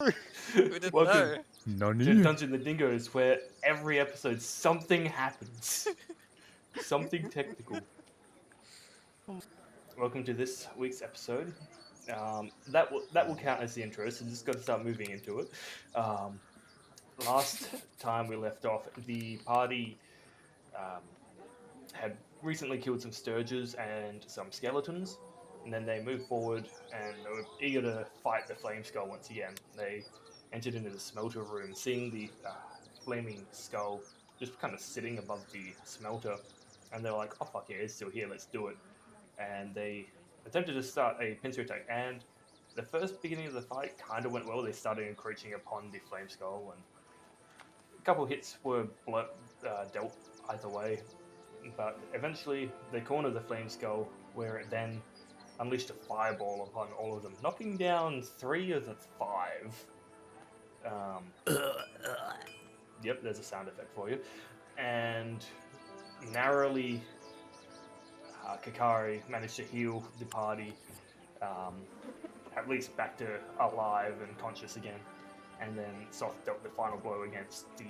We didn't Welcome know. to Dungeons and Dingoes, where every episode something happens. Something technical. Welcome to this week's episode. That will count as the intro, so just got to start moving into it. Um, Last time we left off, the party um, had recently killed some sturges and some skeletons, and then they moved forward and they were eager to fight the flame skull once again. They entered into the smelter room, seeing the flaming skull just kind of sitting above the smelter, and they're like, "Oh fuck yeah, it's still here. Let's do it." And they attempted to start a pincer attack, and the first beginning of the fight kind of went well. They started encroaching upon the flame skull, and a couple hits were dealt either way, but eventually they cornered the flame skull, where it then unleashed a fireball upon all of them, knocking down 3 of the 5. Yep, there's a sound effect for you. And narrowly, Kakari managed to heal the party, at least back to alive and conscious again. And then Soft dealt the final blow against the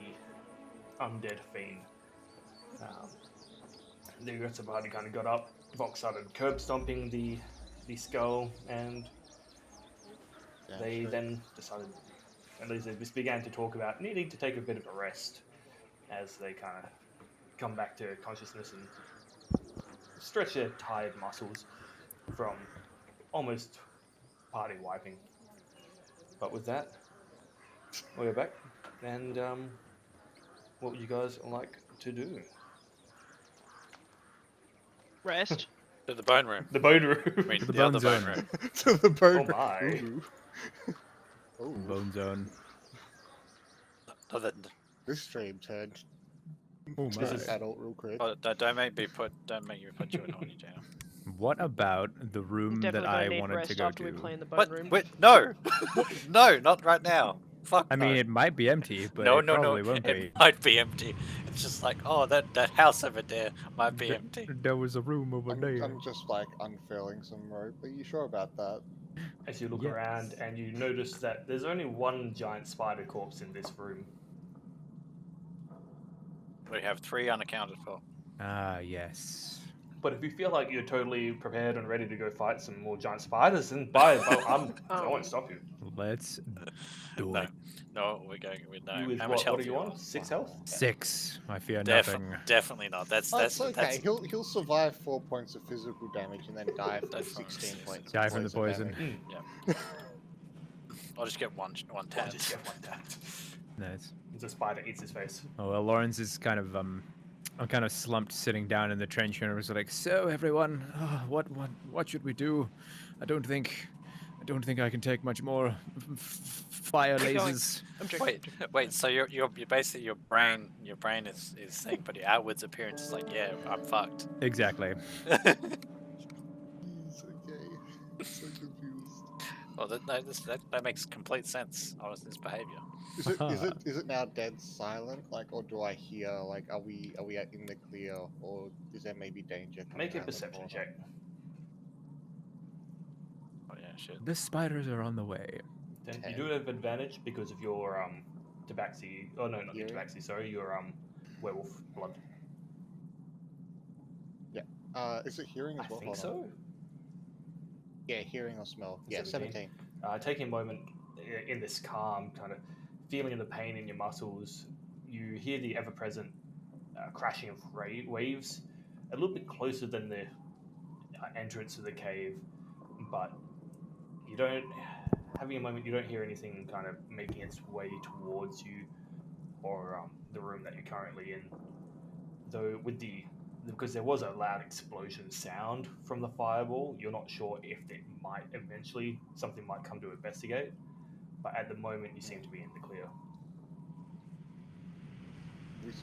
undead fiend. The rest of the party kind of got up. Vox started curb stomping the skull, and they then decided, at least they just began to talk about needing to take a bit of a rest as they kind of come back to consciousness and stretch their tired muscles from almost party wiping. But with that, we're back, and what would you guys like to do? Rest. To the bone room. The bone room. I mean, To the the other bone bone zone. room. To the bone. Oh my. Ooh. Ooh. Bone zone. No, This stream turned Oh to my. an adult real quick. don't make me put you in horny jail. What about the room that Definitely I gonna need wanted rest to go after we to? play in the bone What? room. Wait, no, no, not right now. Fuck. I mean, it might be empty, but no, it no, no. probably won't It be. might be empty. It's just like, oh, that house over there might be empty. There was a room over there. I'm just like unfurling some rope. Are you sure about that? As you look Yes. around and you notice that there's only one giant spider corpse in this room. We have 3 unaccounted for. Ah, yes. But if you feel like you're totally prepared and ready to go fight some more giant spiders, then by it. I won't stop you. Let's do No, it. no, we're going with no. You with How what, much health what do you want? 6 health? 6. I fear Def- nothing. Definitely not. That's That's okay. He'll survive 4 points of physical damage and then die from That's fine. 16 points. Die of from the poison. damage. I'll just get one I'll tab. just get one tapped. Nice. The spider eats his face. Oh well, Lawrence is kind of I'm kind of slumped sitting down in the trench and was like, so everyone, what should we do? I don't think I can take much more fire Keep going. lasers. I'm joking. Wait. So you're basically your brain is saying, but your outwards appearance is like, yeah, I'm fucked. Exactly. He's okay. I'm so confused. Well, that makes complete sense. I was this behavior. Is it now dead silent? Like, or do I hear? Like, are we in the clear, or is there maybe danger? coming Make a around the perception corner? check. Oh yeah, shit. The spiders are on the way. Then you Okay. do have advantage because of your tabaxi. Oh no, not your Hearing? tabaxi. Sorry, your werewolf blood. Is it hearing as I well? think Hold on. so. Yeah, hearing or smell. Yeah, 17. 17. Taking a moment in this calm, kind of feeling the pain in your muscles, you hear the ever-present crashing of waves, a little bit closer than the entrance to the cave, but you don't. Having a moment, you don't hear anything kind of making its way towards you or the room that you're currently in. Though because there was a loud explosion sound from the fireball, you're not sure if it might eventually, something might come to investigate. But at the moment, you seem to be in the clear.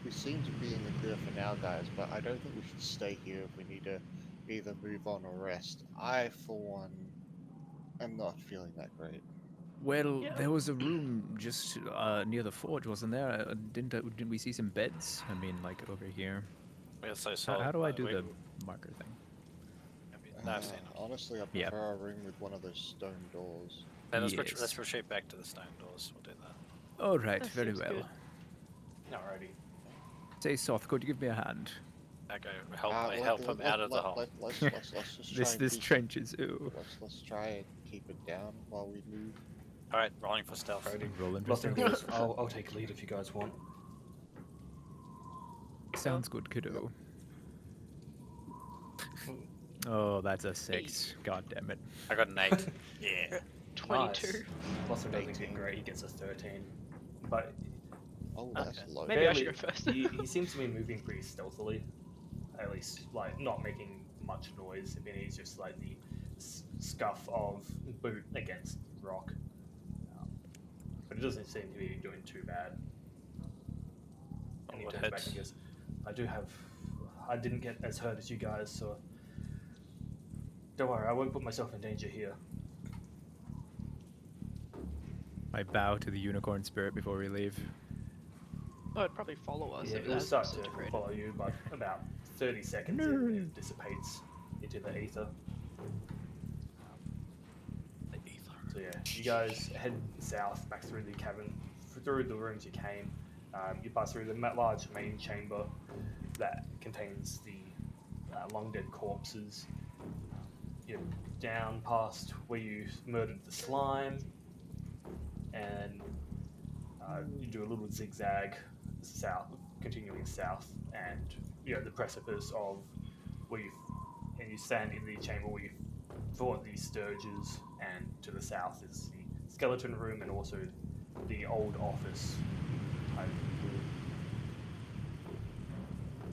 We seem to be in the clear for now, guys, but I don't think we should stay here if we need to either move on or rest. I, for one, am not feeling that great. Well, Yeah. there was a room just near the forge, wasn't there? Didn't we see some beds? I mean, like over here. We also How, saw. how do I do we- the marker thing? No, I've seen it. Honestly, I Yeah. prefer a room with one of those stone doors. Then let's Yes. retreat back to the stone doors. We'll do that. All right, That very seems well. good. Alrighty. Say, Soth, could you give me a hand? I go help. I Let- help let- him let- out of the let- hole. Let's just try and This keep trench is ooh. let's try and keep it down while we move. All right, rolling for stealth. Alrighty. Rolling for Lost stealth. Dingoes, I'll take lead if you guys want. Sounds good, kiddo. Oh, that's a 6. God damn it. I got an 8. Yeah. 22. Nice. Lost doesn't get 18. great, he gets a 13. But Oh, that's Okay. low. Maybe I should fairly- go first. he seems to be moving pretty stealthily. At least, like, not making much noise. I mean, he's just like the scuff of boot against rock. But it doesn't seem to be doing too bad. And he What turns back hits? and goes, I didn't get as hurt as you guys, so don't worry, I won't put myself in danger here. I bow to the unicorn spirit before we leave. Oh, it'd probably follow us Yeah, if it'll that's start to disintegrated. follow you, but about 30 seconds in, it dissipates into the ether. The ether. So yeah, you guys head south back through the cavern, through the rooms you came. You pass through the large main chamber that contains the long dead corpses. You're down past where you murdered the slime, and you do a little zigzag south, continuing south, and you're at the precipice of where you stand in the chamber where you fought the sturges, and to the south is the skeleton room and also the old office type room.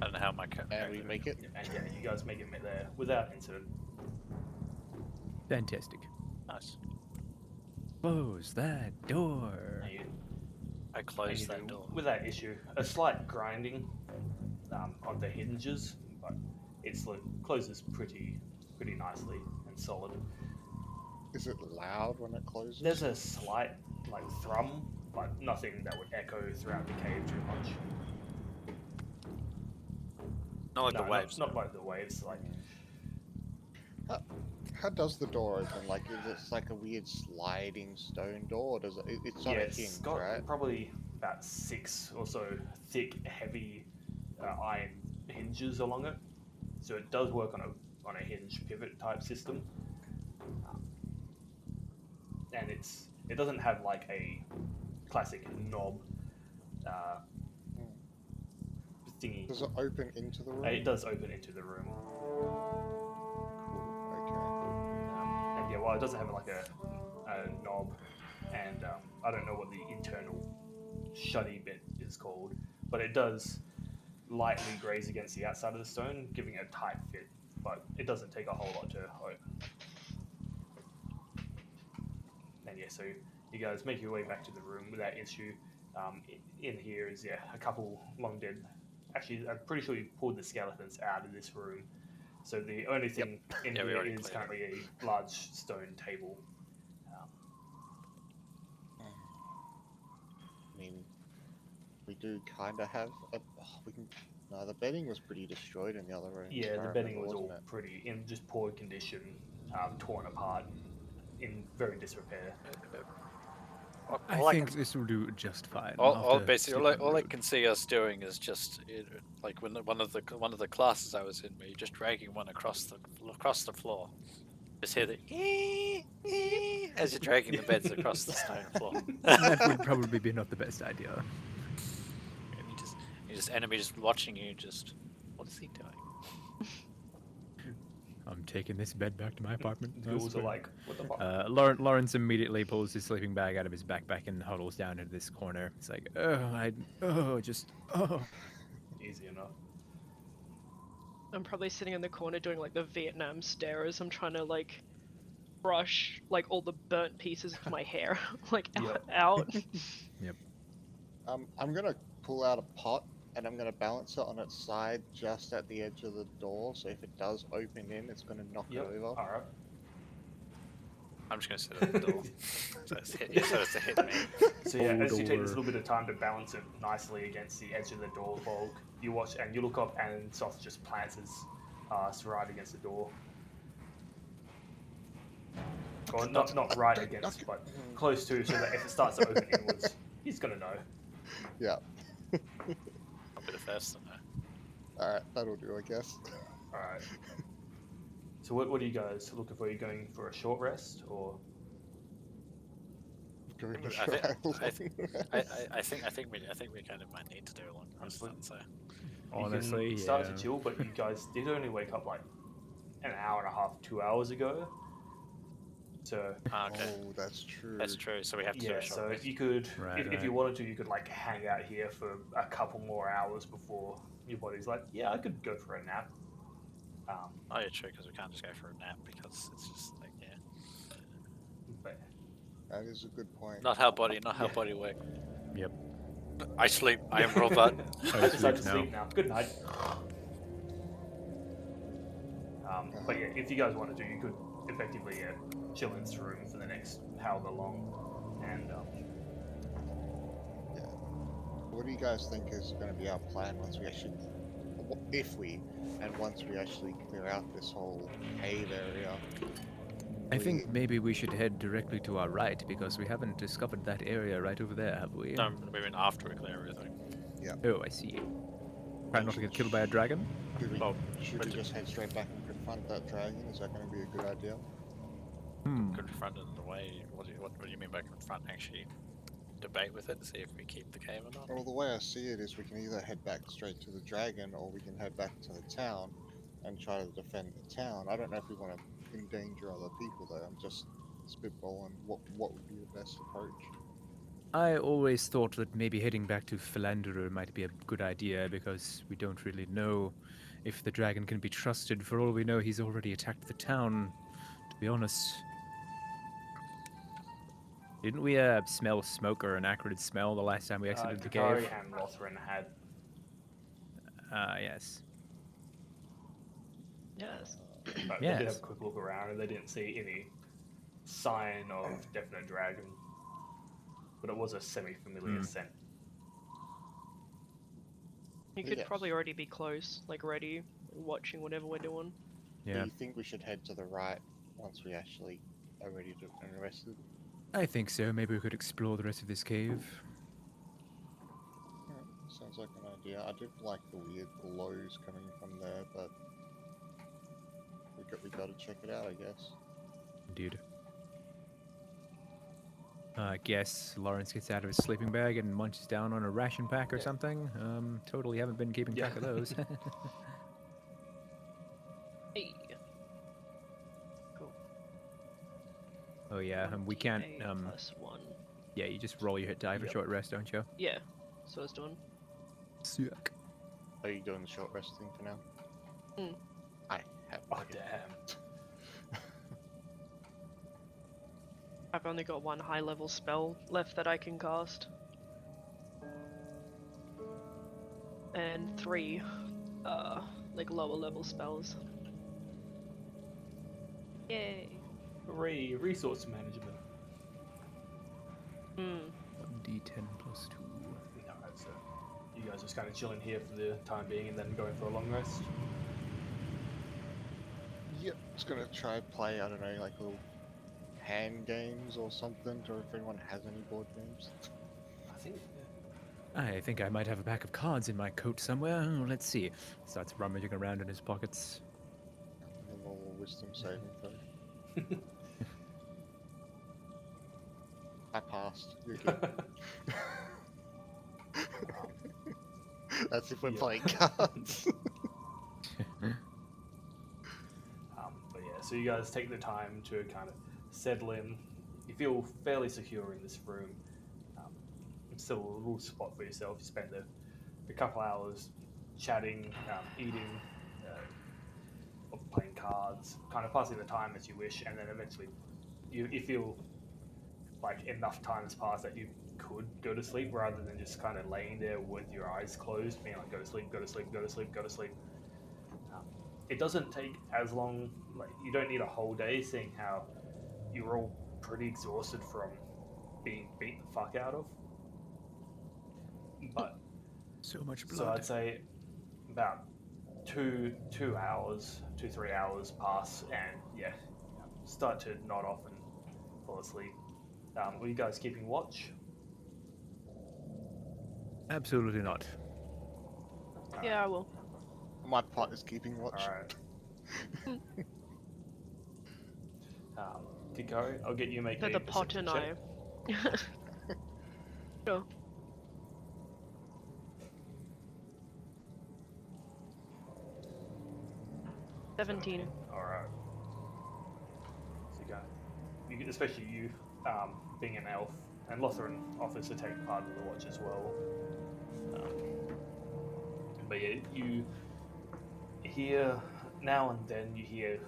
I don't know how my And we make it. And yeah, you guys make it there without incident. Fantastic. Nice. Close that door. And you, I and closed you that do, door. without issue, a slight grinding on the hinges, but it's closes pretty nicely and solid. Is it loud when it closes? There's a slight thrum, but nothing that would echo throughout the cave too much. Not like No, the waves. Not like the waves. Like How does the door open? Like, is it like a weird sliding stone door? Or does it's not yeah, a it's hinge, got right? probably about 6 or so thick, heavy iron hinges along it. So it does work on a hinge pivot type system. And it doesn't have like a classic knob thingy. Does it open into the room? It does open into the room. Okay. And yeah, well, it doesn't have like a knob, and I don't know what the internal shutty bit is called, but it does lightly graze against the outside of the stone, giving it a tight fit, but it doesn't take a whole lot to open. And yeah, so you guys make your way back to the room without issue. In here is a couple long dead. Actually, I'm pretty sure you pulled the skeletons out of this room. So the only thing in Yeah, we here already is cleared currently a large stone table. I mean, we do kind of have a. We can. No, the bedding was pretty destroyed in the other room. Yeah, the bedding was all pretty in just poor condition, torn apart, in very disrepair. I All I think can, this will do just fine. all after basically, sleeping all I road. can see us doing is just like when one of the classes I was in, where you're just dragging one across the floor. Just hear the as you're dragging the beds across the stone floor. That would probably be not the best idea. And you just enemy just watching you. Just what is he doing? I'm taking this bed back to my apartment. The ghouls are like, what the fuck? Lawrence immediately pulls his sleeping bag out of his backpack and huddles down into this corner. It's like, Easy enough. I'm probably sitting in the corner doing like the Vietnam stare as I'm trying to like brush like all the burnt pieces of my hair like Yep. out. I'm gonna pull out a pot and I'm gonna balance it on its side just at the edge of the door. So if it does open in, it's gonna knock Yep. it over. Alright. I'm just gonna sit at the door. So it's to hit me. So yeah, as you take this door. little bit of time to balance it nicely against the edge of the door bulk, you watch and you look up and Soth just plants his ass right against the door. Or not right against, but close to, so that if it starts to open inwards, he's gonna know. Yeah. I'll be the first to know. Alright, that'll do, I guess. Alright. So what are you guys looking for? Are you going for a short rest, or? Going to I try think- a long I rest. think we kind of might need to do a long rest then. So Honestly, you can start yeah. to chill, but you guys did only wake up like an hour and a half, 2 hours ago. So okay, Oh, that's true. that's true. So we have to do yeah, a short so rest. you could, Right, if you right. wanted to, you could like hang out here for a couple more hours before your body's like, yeah, I could go for a nap. Oh, yeah, true. Because we can't just go for a nap because it's just like But That is a good point. not how body work. Yep. I sleep. I am robot. I decide to sleep sleep now. Good night. But yeah, if you guys want to do, you could effectively chill in this room for the next however long, and Yeah. What do you guys think is going to be our plan once we actually, once we actually clear out this whole cave area? I think maybe we should head directly to our right because we haven't discovered that area right over there, have we? No, we mean after we clear everything. Oh, I see. Try not to get killed by a dragon? Well, Should but we just head straight back and confront that dragon? Is that going to be a good idea? confront it in the way. What do you mean by confront? Actually, debate with it to see if we keep the cave or not. Well, the way I see it is we can either head back straight to the dragon or we can head back to the town and try to defend the town. I don't know if we want to endanger other people though. I'm just spitballing what would be the best approach. I always thought that maybe heading back to Phandelver might be a good idea because we don't really know if the dragon can be trusted. For all we know, he's already attacked the town, to be honest. Didn't we smell smoke or an acrid smell the last time we exited the Takari cave? and Lothrin had. Yes. Yes. But they did Yes. have a quick look around and they didn't see any sign of definite dragon. But it was a semi-familiar scent. You could Yes. probably already be close, like ready, watching whatever we're doing. Do Yeah. you think we should head to the right once we actually are ready to and rested? I think so. Maybe we could explore the rest of this cave. Alright, sounds like an idea. I did like the weird glows coming from there, but we got to check it out, I guess. Indeed. I guess Lawrence gets out of his sleeping bag and munches down on a ration pack or Yeah. something. Totally haven't been keeping track of those. Hey. Cool. Oh yeah, we can't. 1d8 plus 1. Yeah, you just roll your hit die for Yep. short rest, don't you? Yeah. So I was doing. Sick. Are you doing the short rest thing for now? Mm. I have. Oh, okay. damn. I've only got one high level spell left that I can cast. And 3 like lower level spells. Yay. Hooray, resource management. 1d10 plus 2. Alright, so you guys just kind of chilling here for the time being and then going for a long rest? Yep, just gonna try play, I don't know, like little hand games or something, or if anyone has any board games. I think I think I might have a pack of cards in my coat somewhere. Oh, let's see. Starts rummaging around in his pockets. A normal wisdom saving throw. I passed. You're good. That's if we're Yeah. playing cards. But yeah, so you guys take the time to kind of settle in. You feel fairly secure in this room. It's still a little spot for yourself. You spend a couple hours chatting, eating, or playing cards, kind of passing the time as you wish, and then eventually you feel like enough time has passed that you could go to sleep rather than just kind of laying there with your eyes closed, being like, go to sleep, go to sleep, go to sleep, go to sleep. It doesn't take as long, like you don't need a whole day, seeing how you're all pretty exhausted from being beat the fuck out of. But So much blood. so I'd say about 2 hours, 2-3 hours pass, and yeah, start to nod off and fall asleep. Were you guys keeping watch? Absolutely not. Yeah, I will. My partner's keeping watch. Alright. Kiko, I'll get you to make So a the pot perception and check. I. Sure. $17. Alright. So you can, especially you, being an elf, and Lothran offers to take part of the watch as well. But yeah, you hear, now and then you hear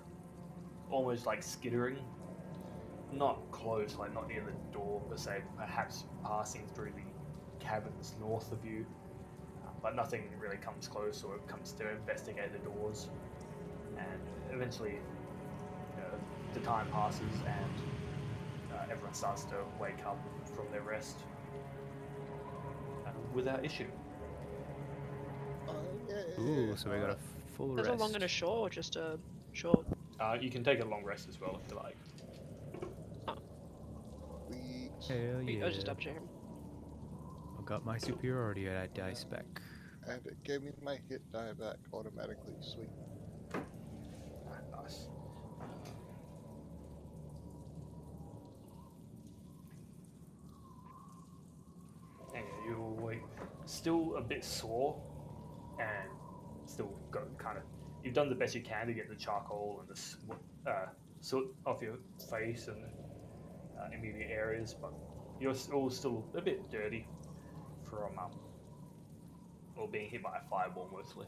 almost like skittering. Not close, like not near the door per se, but perhaps passing through the caverns north of you. But nothing really comes close or comes to investigate the doors. And eventually, the time passes and everyone starts to wake up from their rest without issue. Ooh, so we got a full Is rest. it long and a short or just a short? You can take a long rest as well if you like. Hell yeah. I was just up to him. I got my superiority dice back. And it gave me my hit die back automatically. Sweet. Nice. And you awake, still a bit sore, and still got kind of. You've done the best you can to get the charcoal and the soot off your face and immediate areas, but you're all still a bit dirty from or being hit by a fireball mostly.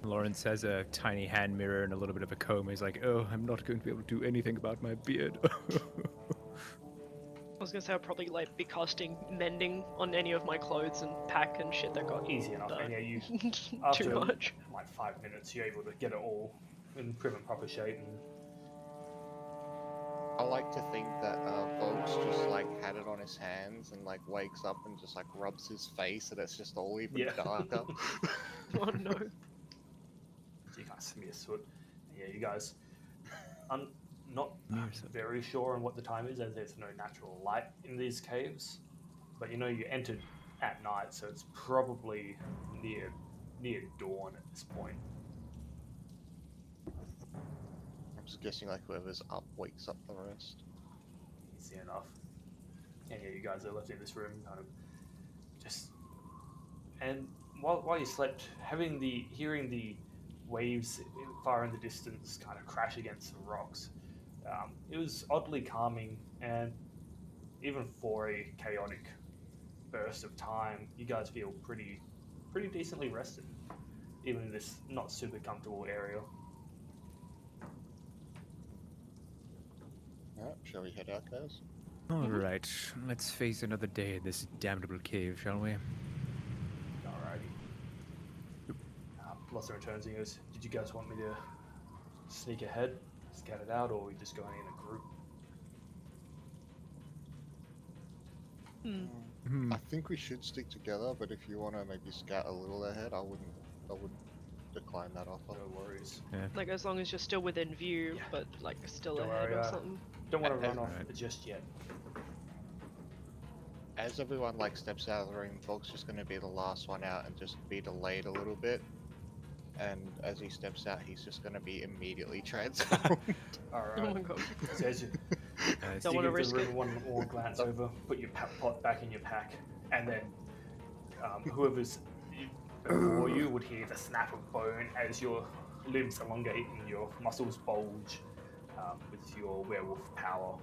Lawrence has a tiny hand mirror and a little bit of a comb. He's like, oh, I'm not going to be able to do anything about my beard. I was gonna say I'll probably like be casting mending on any of my clothes and pack and shit that got Easy enough, done. and yeah, you Too after much. like 5 minutes, you're able to get it all in prim and proper shape. And I like to think that Vogue's just like had it on his hands and like wakes up and just like rubs his face and it's just all even Yeah. darker. Oh no. so you can't smear soot. Yeah, you guys. I'm not Smear soot. very sure on what the time is, as there's no natural light in these caves. But you know you entered at night, so it's probably near dawn at this point. I'm just guessing like whoever's up wakes up the rest. Easy enough. And yeah, you guys are left in this room, kind of just. And while you slept, hearing the waves far in the distance kind of crash against the rocks, it was oddly calming, and even for a chaotic burst of time, you guys feel pretty decently rested, even in this not super comfortable area. Alright, shall we head out, guys? Alright, let's face another day in this damnable cave, shall we? Alrighty. Lothar returns and he goes, "Did you guys want me to sneak ahead, scout it out, or are we just going in a group?" I think we should stick together, but if you want to maybe scout a little ahead, I wouldn't decline that offer. No worries. Like as long as you're still within view, Yeah. but like still Don't ahead worry, or something. Don't want to run off Alright. just yet. As everyone like steps out of the room, Volk's just going to be the last one out and just be delayed a little bit. And as he steps out, he's just going to be immediately transformed. Alright. Oh my god. So as you, Don't you wanna give risk the room it. one more glance over, put your pot back in your pack, and then whoever's before you would hear the snap of bone as your limbs elongate and your muscles bulge with your werewolf power.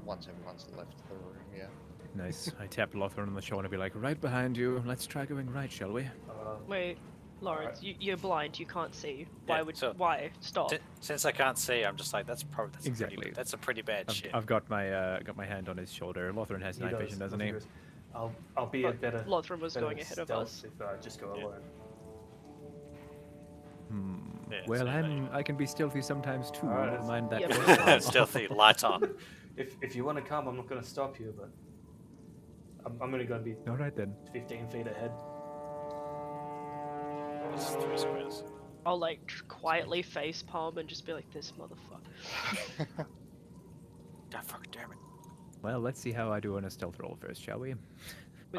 Once everyone's left the room, yeah. Nice. I tap Lothar on the shoulder and be like, right behind you. Let's try going right, shall we? Wait, Lawrence, you're blind. You can't see. Why Yeah, would so- why stop? Since I can't see, I'm just like, that's Exactly. a pretty bad shit. I've got my hand on his shoulder. Lothar has He night does, vision, doesn't he? goes, I'll be a But better. Lothran was better going ahead of stealth us. if I just go Yeah. alone. Yeah, Well, so I can be stealthy sometimes too. Alright, Never mind that. Yeah. stealthy, light on. If you want to come, I'm not going to stop you, but I'm only going to be All right then. 15 feet ahead. It's 3 squares. I'll like quietly face palm and just be like, this motherfucker. God fucking damn it. Well, let's see how I do on a stealth roll first, shall we? With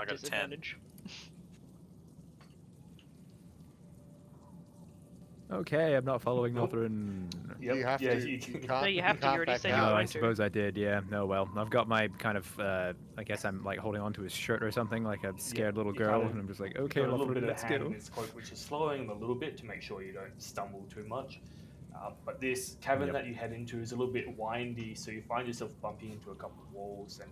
I got a 10. disadvantage. Okay, I'm not following Nope. Northern. Yep, You have yeah, to. you You can- can't. No, you have to, you can't already back said you out. were Oh, I going to. suppose I did, yeah. No, well, I've got my kind of, I guess I'm like holding onto his shirt or something, like a scared little you girl, kinda- and I'm just like, You've okay, got a little Lothrin, bit of let's hand go. in his cloak, which is slowing him a little bit to make sure you don't stumble too much. But this cavern Yep. that you head into is a little bit windy, so you find yourself bumping into a couple of walls and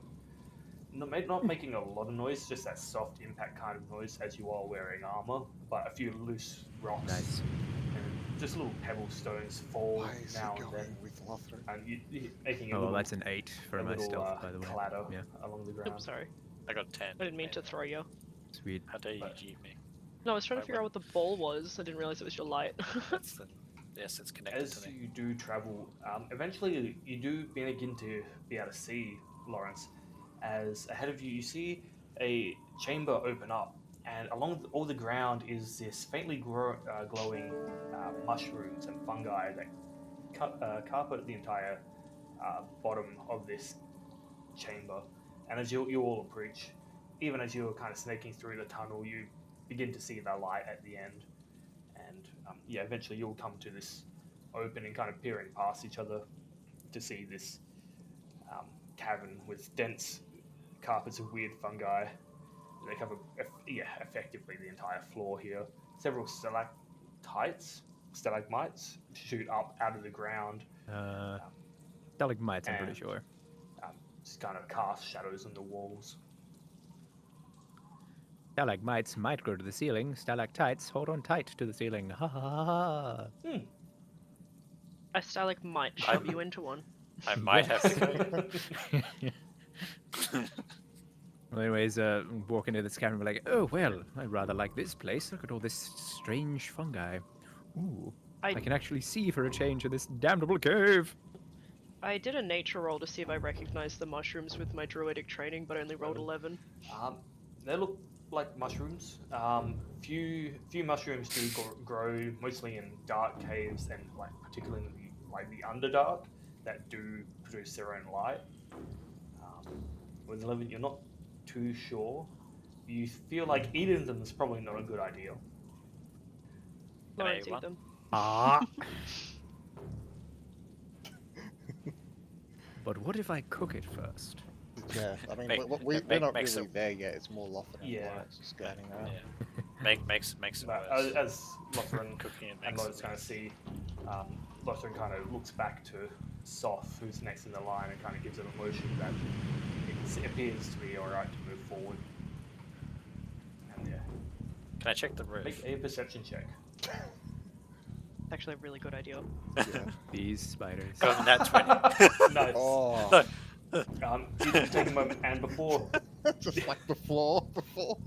not making a lot of noise, just that soft impact kind of noise as you are wearing armor, but a few loose rocks Nice. and just little pebble stones fall Why is now he and going then, with Lothrin? and you're making a Oh, well, little, that's an 8 for a my little stealth, by the way. clatter Yeah, along the ground. Oops, sorry. I got 10. I didn't mean to throw you. sweet. How dare you But- jeep me? No, I was trying to Wait, figure out what the ball was. I didn't realize it was your light. That's the... Yes, it's connected As to me. you do travel, eventually you do begin to be able to see Lawrence. As ahead of you, you see a chamber open up, and along all the ground is this faintly glowing mushrooms and fungi that carpet the entire bottom of this chamber. And as you all approach, even as you're kind of snaking through the tunnel, you begin to see the light at the end. And eventually you'll come to this opening, kind of peering past each other to see this cavern with dense carpets of weird fungi. They cover, effectively the entire floor here. Several stalagmites shoot up out of the ground, Stalagmites, I'm pretty and- sure. just kind of cast shadows on the walls. Stalagmites might grow to the ceiling. Stalactites hold on tight to the ceiling. Ha ha ha ha. A stalagmite shove you into one. I might have to go. Well, anyways, walk into this cavern and be like, oh, well, I rather like this place. Look at all this strange fungi. Ooh, I can actually see for a change in this damnable cave. I did a nature roll to see if I recognized the mushrooms with my druidic training, but I only rolled 11. They look like mushrooms. Few mushrooms do grow mostly in dark caves and particularly in the underdark that do produce their own light. With 11, you're not too sure. You feel like eating them is probably not a good idea. Lawrence, eat one? them. Ah. But what if I cook it first? Yeah, I mean, Make- we're make- not make really some- there yet. It's more Lothrin and Yeah. Lawrence just scanning out. Yeah. Makes it But worse. as Lothrin Cooking it and makes Lotus it kind of worse. see, Lothrin kind of looks back to Soth, who's next in the line, and kind of gives it a motion that it appears to be alright to move forward. And Can I check the roof? make a perception check. It's actually a really good idea. Yeah. These spiders. Go on that 20. Nice. Oh, You can take a moment, and before just like the floor before.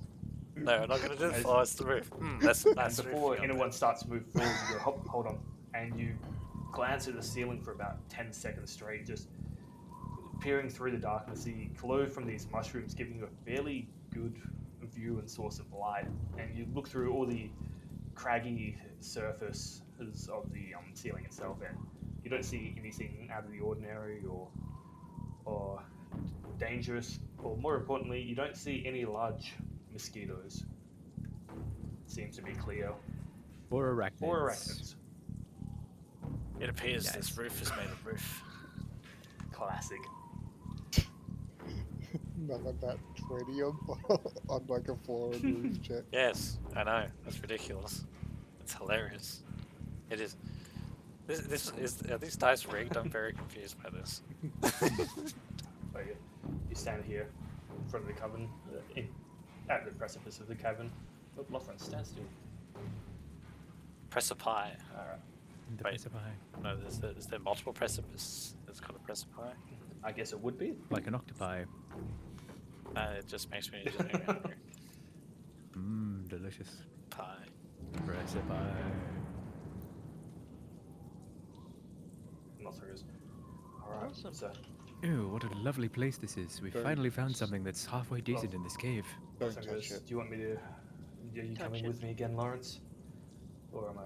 No, I'm not going to do the As- floor, it's the roof. That's a and nice roof before you got anyone starts to move forward, you go, hold on, and you glance at the ceiling for about 10 seconds straight, just peering through the darkness. The glow from these mushrooms giving you a fairly good view and source of light, and you look through all the craggy surfaces of the ceiling itself, and you don't see anything out of the ordinary or dangerous, or more importantly, you don't see any large mosquitoes. Seems to be clear. Or arachnids. Or arachnids. It appears Nice. this roof is made of roof. Classic. None of that 20 on like a floor and roof check. Yes, I know. That's ridiculous. It's hilarious. It is. This is. Are these dice rigged? I'm very confused by this. So you stand here in front of the cavern, at the precipice of the cavern. Oh, Lothrin, stand still. Precipice. Alright. The Wait. precipice. No, is there multiple precipices? It's called a precipice. I guess it would be. Like an octopi. It just makes me just hungry. Mmm, delicious. Pie. Precipice. Lothrin goes, alright, Awesome. so Ew, what a lovely place this is. We Very finally found nice. something that's halfway decent in this cave. Don't Lothrin touch goes, it. do you want me to... Are you Touch coming it. with me again, Lawrence? Or am I...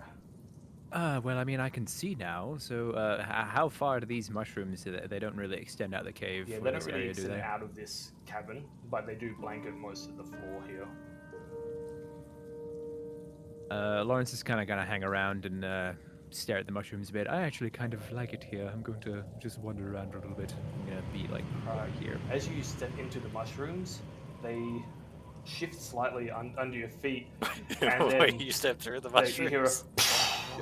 Well, I mean, I can see now. So, how far do these mushrooms? They don't really extend out the cave. Yeah, or they don't this really area, do extend they? out of this cavern, but they do blanket most of the floor here. Lawrence is kind of gonna hang around and stare at the mushrooms a bit. I actually kind of like it here. I'm going to just wander around a little bit. I'm gonna be like over here. As you step into the mushrooms, they shift slightly under your feet, and Wait, then you step through the you hear mushrooms.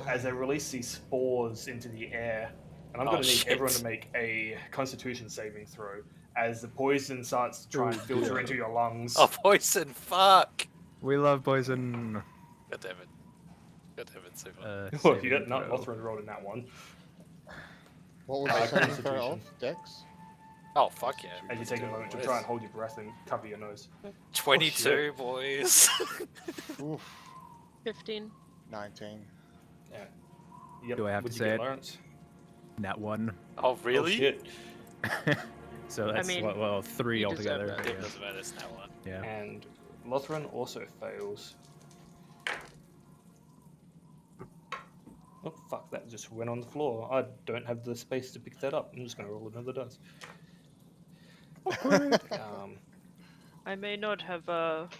as they release these spores into the air. And I'm Oh, going to need shit. everyone to make a Constitution saving throw as the poison starts to try and filter dear. into your lungs. Oh, poison! Fuck! We love poison. God damn it! God damn it, Super. Oh, you saving got not throw. Lothran rolled in that one. What was Uh, the saving throw Constitution. of? Dex? Oh, fuck yeah! As you take a moment to try and hold your breath and cover your nose. 22, boys. Oof. 15. 19. Yeah. Yep. Do I have What'd to you say get, it? Lawrence? oh, That one. really? Oh, shit. So that's mean, well, 3 you deserve altogether. that. It Yeah. doesn't matter, it's that one. Yeah. And Lothran also fails. Oh, fuck, that just went on the floor. I don't have the space to pick that up. I'm just going to roll another dice. I may not have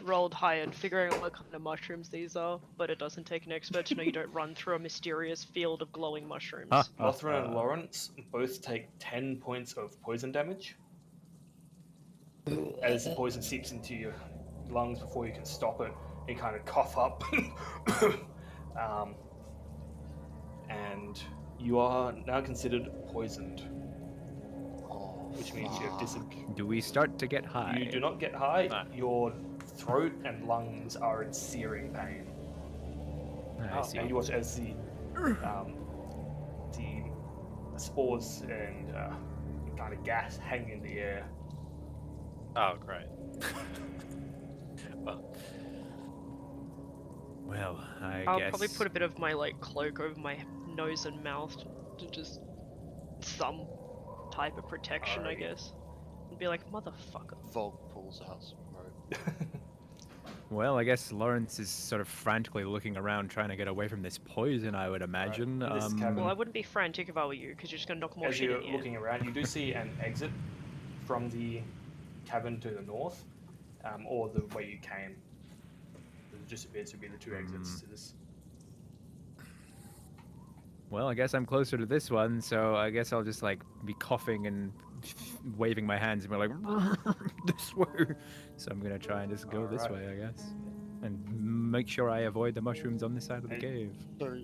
rolled high in figuring out what kind of mushrooms these are, but it doesn't take an expert to know you don't run through a mysterious field of glowing mushrooms. Huh. Lothran and Lawrence both take 10 points of poison damage. As the poison seeps into your lungs before you can stop it, you kind of cough up. And you are now considered poisoned, Oh, which means you have disappeared. Do we start to get high? You do not get high. No. Your throat and lungs are in searing pain. I see. And you watch as the spores and kind of gas hang in the air. Oh, great. Well, Well, I'll guess. probably put a bit of my cloak over my nose and mouth to just some type of protection, I Alrighty. guess. And be like, motherfucker. Vogue pulls out some rope. Well, I guess Lawrence is sort of frantically looking around, trying to get away from this poison. I would imagine. This cavern- Well, I wouldn't be frantic if I were you, because you're just gonna knock more As shit you're in the air. looking around, you do see an exit from the cavern to the north, or the way you came. There just appears to be the two exits to this. Well, I guess I'm closer to this one, so I guess I'll just be coughing and waving my hands and be like this way. So I'm gonna try and just go this Alright. way, I guess, and make sure I avoid the mushrooms on this side of the Hey. cave. So,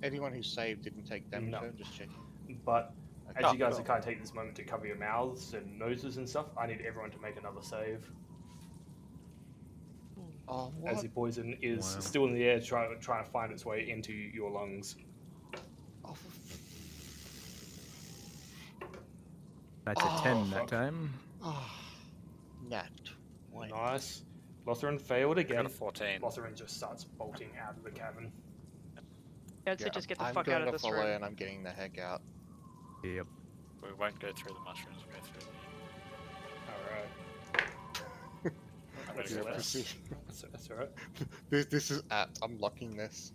anyone who saved didn't take damage, No. I'm just checking. But as Oh, you guys cool. kind of take this moment to cover your mouths and noses and stuff, I need everyone to make another save. Oh, As what? the poison is Wow. still in the air, trying to find its way into your lungs. Oh, That's a Oh, 10 that fuck. time. nat 20. Nice. Lothran failed got again. a 14. Lothran just starts bolting out of the cavern. I'd say just get the I'm fuck going out of to this follow room. and I'm getting the heck out. Yep. We won't go through the mushrooms, we'll go through Alright. I'm gonna Yeah, go less. precision. That's alright. This is apt. I'm locking this.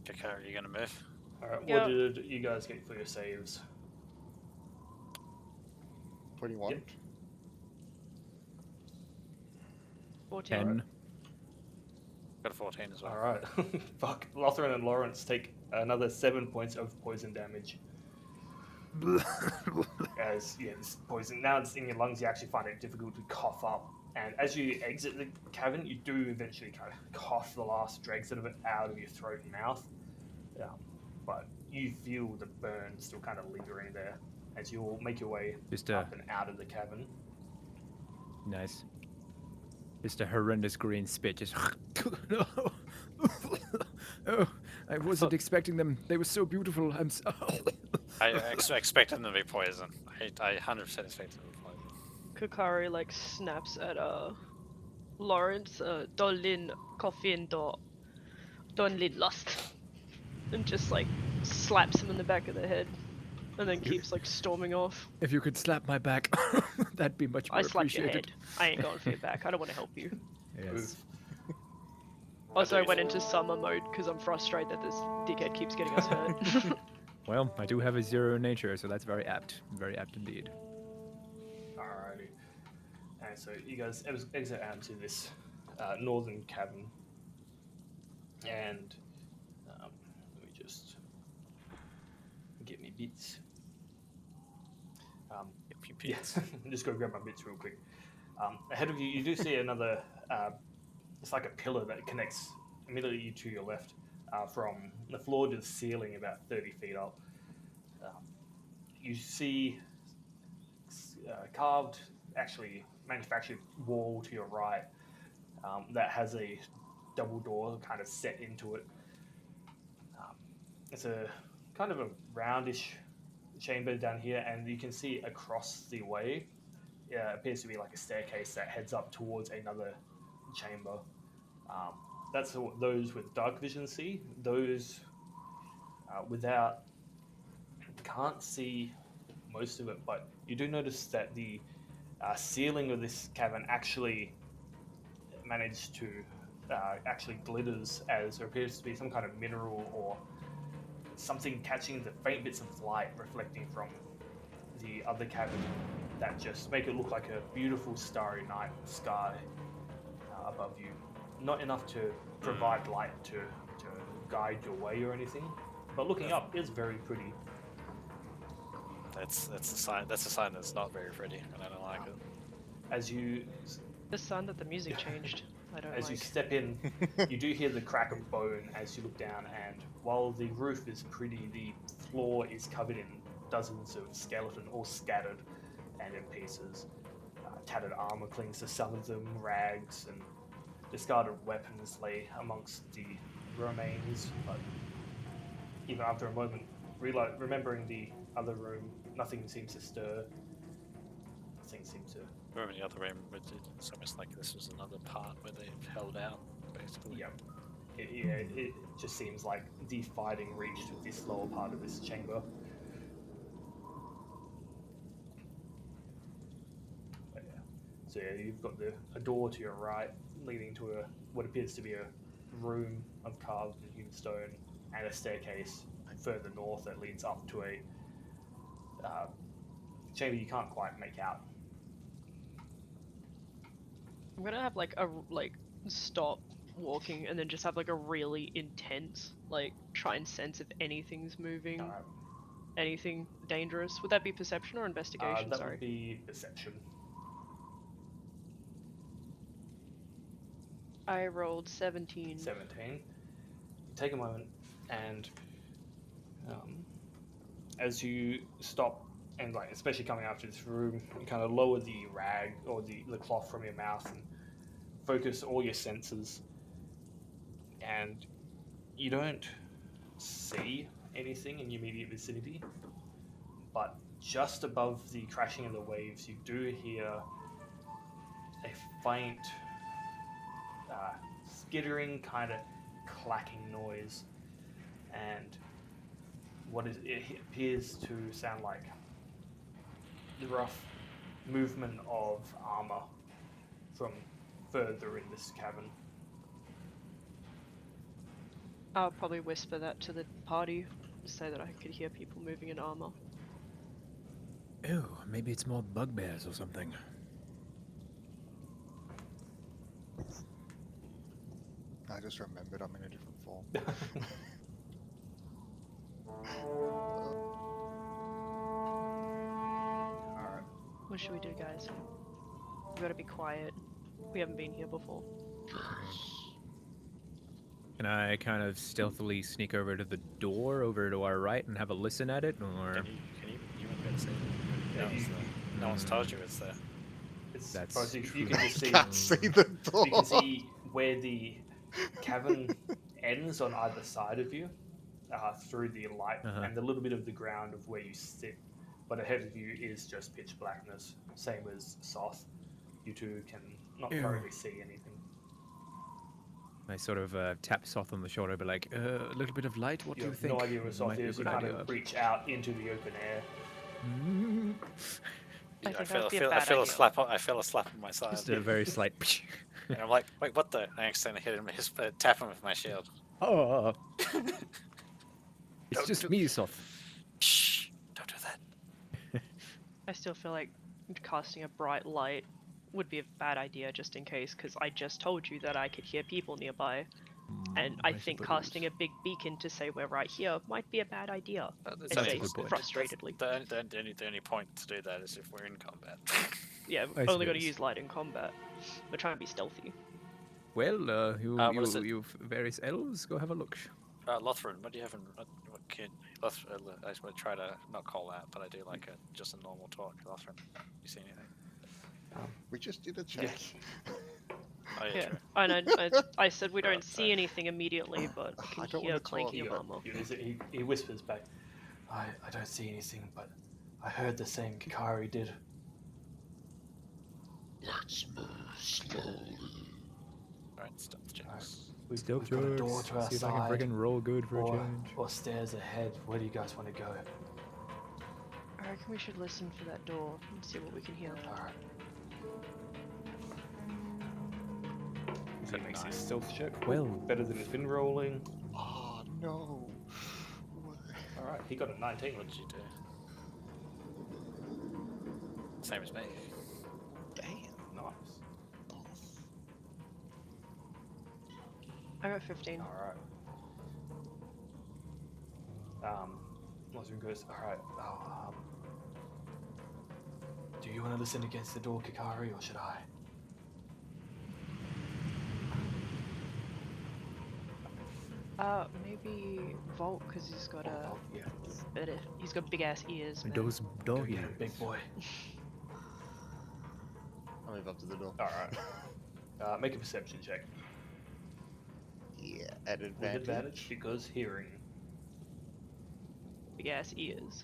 Jakar, are you gonna move? Alright, Yeah. what did you guys get for your saves? 21. Yep. 14. 10. Got a 14 as well. Alright. Fuck. Lothran and Lawrence take another 7 points of poison damage. As, yeah, this poison, now it's in your lungs, you actually find it difficult to cough up. And as you exit the cavern, you do eventually kind of cough the last dregs of it out of your throat and mouth. But you feel the burn still kind of lingering there as you'll make your way Just up and out of the cavern. Nice. Just a horrendous green spit. Just. Oh, I wasn't expecting them. They were so beautiful. I'm so. I expected them to be poison. I 100% expected them to be poison. Kukari snaps at Lawrence, Dolin Coffin Donlin Lust, and just slaps him in the back of the head, and then keeps storming off. If you could slap my back, that'd be much more I slapped your appreciated. head. I ain't going for your back. I don't want to help you. Yes. Also, I do. went into summer mode because I'm frustrated that this dickhead keeps getting us hurt. Well, I do have a 0 nature, so that's very apt. Very apt indeed. Alrighty. And so you guys exit out into this northern cavern. And let me just get me bits. Yeah, I'm just going to grab my bits real quick. Ahead of you, you do see another, it's like a pillar that connects immediately to your left from the floor to the ceiling about 30 feet up. You see carved, actually manufactured wall to your right that has a double door kind of set into it. It's a kind of a roundish chamber down here, and you can see across the way appears to be like a staircase that heads up towards another chamber. That's what those with dark vision see. Those without can't see most of it, but you do notice that the ceiling of this cavern actually managed to actually glitters, as there appears to be some kind of mineral or something catching the faint bits of light reflecting from the other cavern that just make it look like a beautiful starry night sky above you. Not enough to provide light to guide your way or anything, but looking up is very pretty. That's a sign. That's a sign that's not very pretty, and I don't like it. As you The sound that the music changed. I don't As like. you step in, you do hear the crack of bone as you look down, and while the roof is pretty, the floor is covered in dozens of skeleton, all scattered and in pieces. Tattered armor clings to some of them, rags and discarded weapons lay amongst the remains, but even after a moment, remembering the other room, nothing seems to stir. Nothing seems to... Remember the other room, it's almost like this was another part where they've held out, basically. Yep. It just seems like the fighting reached this lower part of this chamber. But yeah. So yeah, you've got a door to your right leading to what appears to be a room of carved and hewn stone, and a staircase further north that leads up to a chamber you can't quite make out. I'm gonna have like stop walking and then just have like a really intense try and sense if anything's moving, anything dangerous. Would that be perception or investigation? That Sorry. would be perception. I rolled 17. 17. Take a moment, and as you stop, and especially coming out to this room, you kind of lower the rag or the cloth from your mouth and focus all your senses, and you don't see anything in your immediate vicinity, but just above the crashing of the waves, you do hear a faint skittering, kind of clacking noise, and it appears to sound like the rough movement of armor from further in this cavern. I'll probably whisper that to the party, say that I could hear people moving in armor. Ew, maybe it's more bugbears or something. I just remembered I'm in a different form. Alright. What should we do, guys? We gotta be quiet. We haven't been here before. Can I kind of stealthily sneak over to the door over to our right and have a listen at it, or? Can you wouldn't be able to see it? No one's told you it's there. It's That's you true. can just see, Can't see the door. you can see where the cavern ends on either side of you through the light and a little bit of the ground of where you sit, but ahead of you is just pitch blackness, same as Soth. You two can not currently see anything. I sort of tap Soth on the shoulder, but like, a little bit of light, what You do you have think? no idea where Soth Might be a is. You good kind idea. of reach out into the open air. I think that would be a I bad feel a idea. slap. I feel a slap on my side. Just a very slight. And I'm like, wait, what the? I accidentally hit him. Tap him with my shield. Oh, it's Don't just do- me, Soth. Shh! Don't do that. I still feel like casting a bright light would be a bad idea just in case, because I just told you that I could hear people nearby. And I think casting a big beacon to say we're right here might be a bad idea. That's And a say good point. frustratedly. The only point to do that is if we're in combat. Yeah, I only got to suppose. use light in combat. We're trying to be stealthy. Well, what is it? you various elves, go have a look. Lothran, what do you have in? What kid? I just want to try to not call out, but I do like just a normal talk. Lothran, you see anything? We just did a check. Oh yeah, Yeah, true. and I said we don't see anything immediately, but I I can don't hear wanna talk clanking of either. armor. He whispers back. I don't see anything, but I heard the same Kikari did. Let's move slowly. Alright, stealth checks. We've got a door to our See if I can side, friggin' roll good for a or, change. or stairs ahead. Where do you guys want to go? I reckon we should listen for that door and see what we can hear. Alright. That He makes makes his stealth check. Well. Better than he's been rolling. Oh no. Alright, he got a 19. What did you do? Same as me. Damn. Nice. I got 15. Alright. Lozrin goes, alright, do you want to listen against the door, Kikari, or should I? Maybe Volt, because he's got Oh, yeah. he's got big ass ears. And Man. those Go dog get him, ears. big boy. I'll move up to the door. Alright. Make a perception check. Yeah, at With advantage. advantage because hearing. Big ass ears.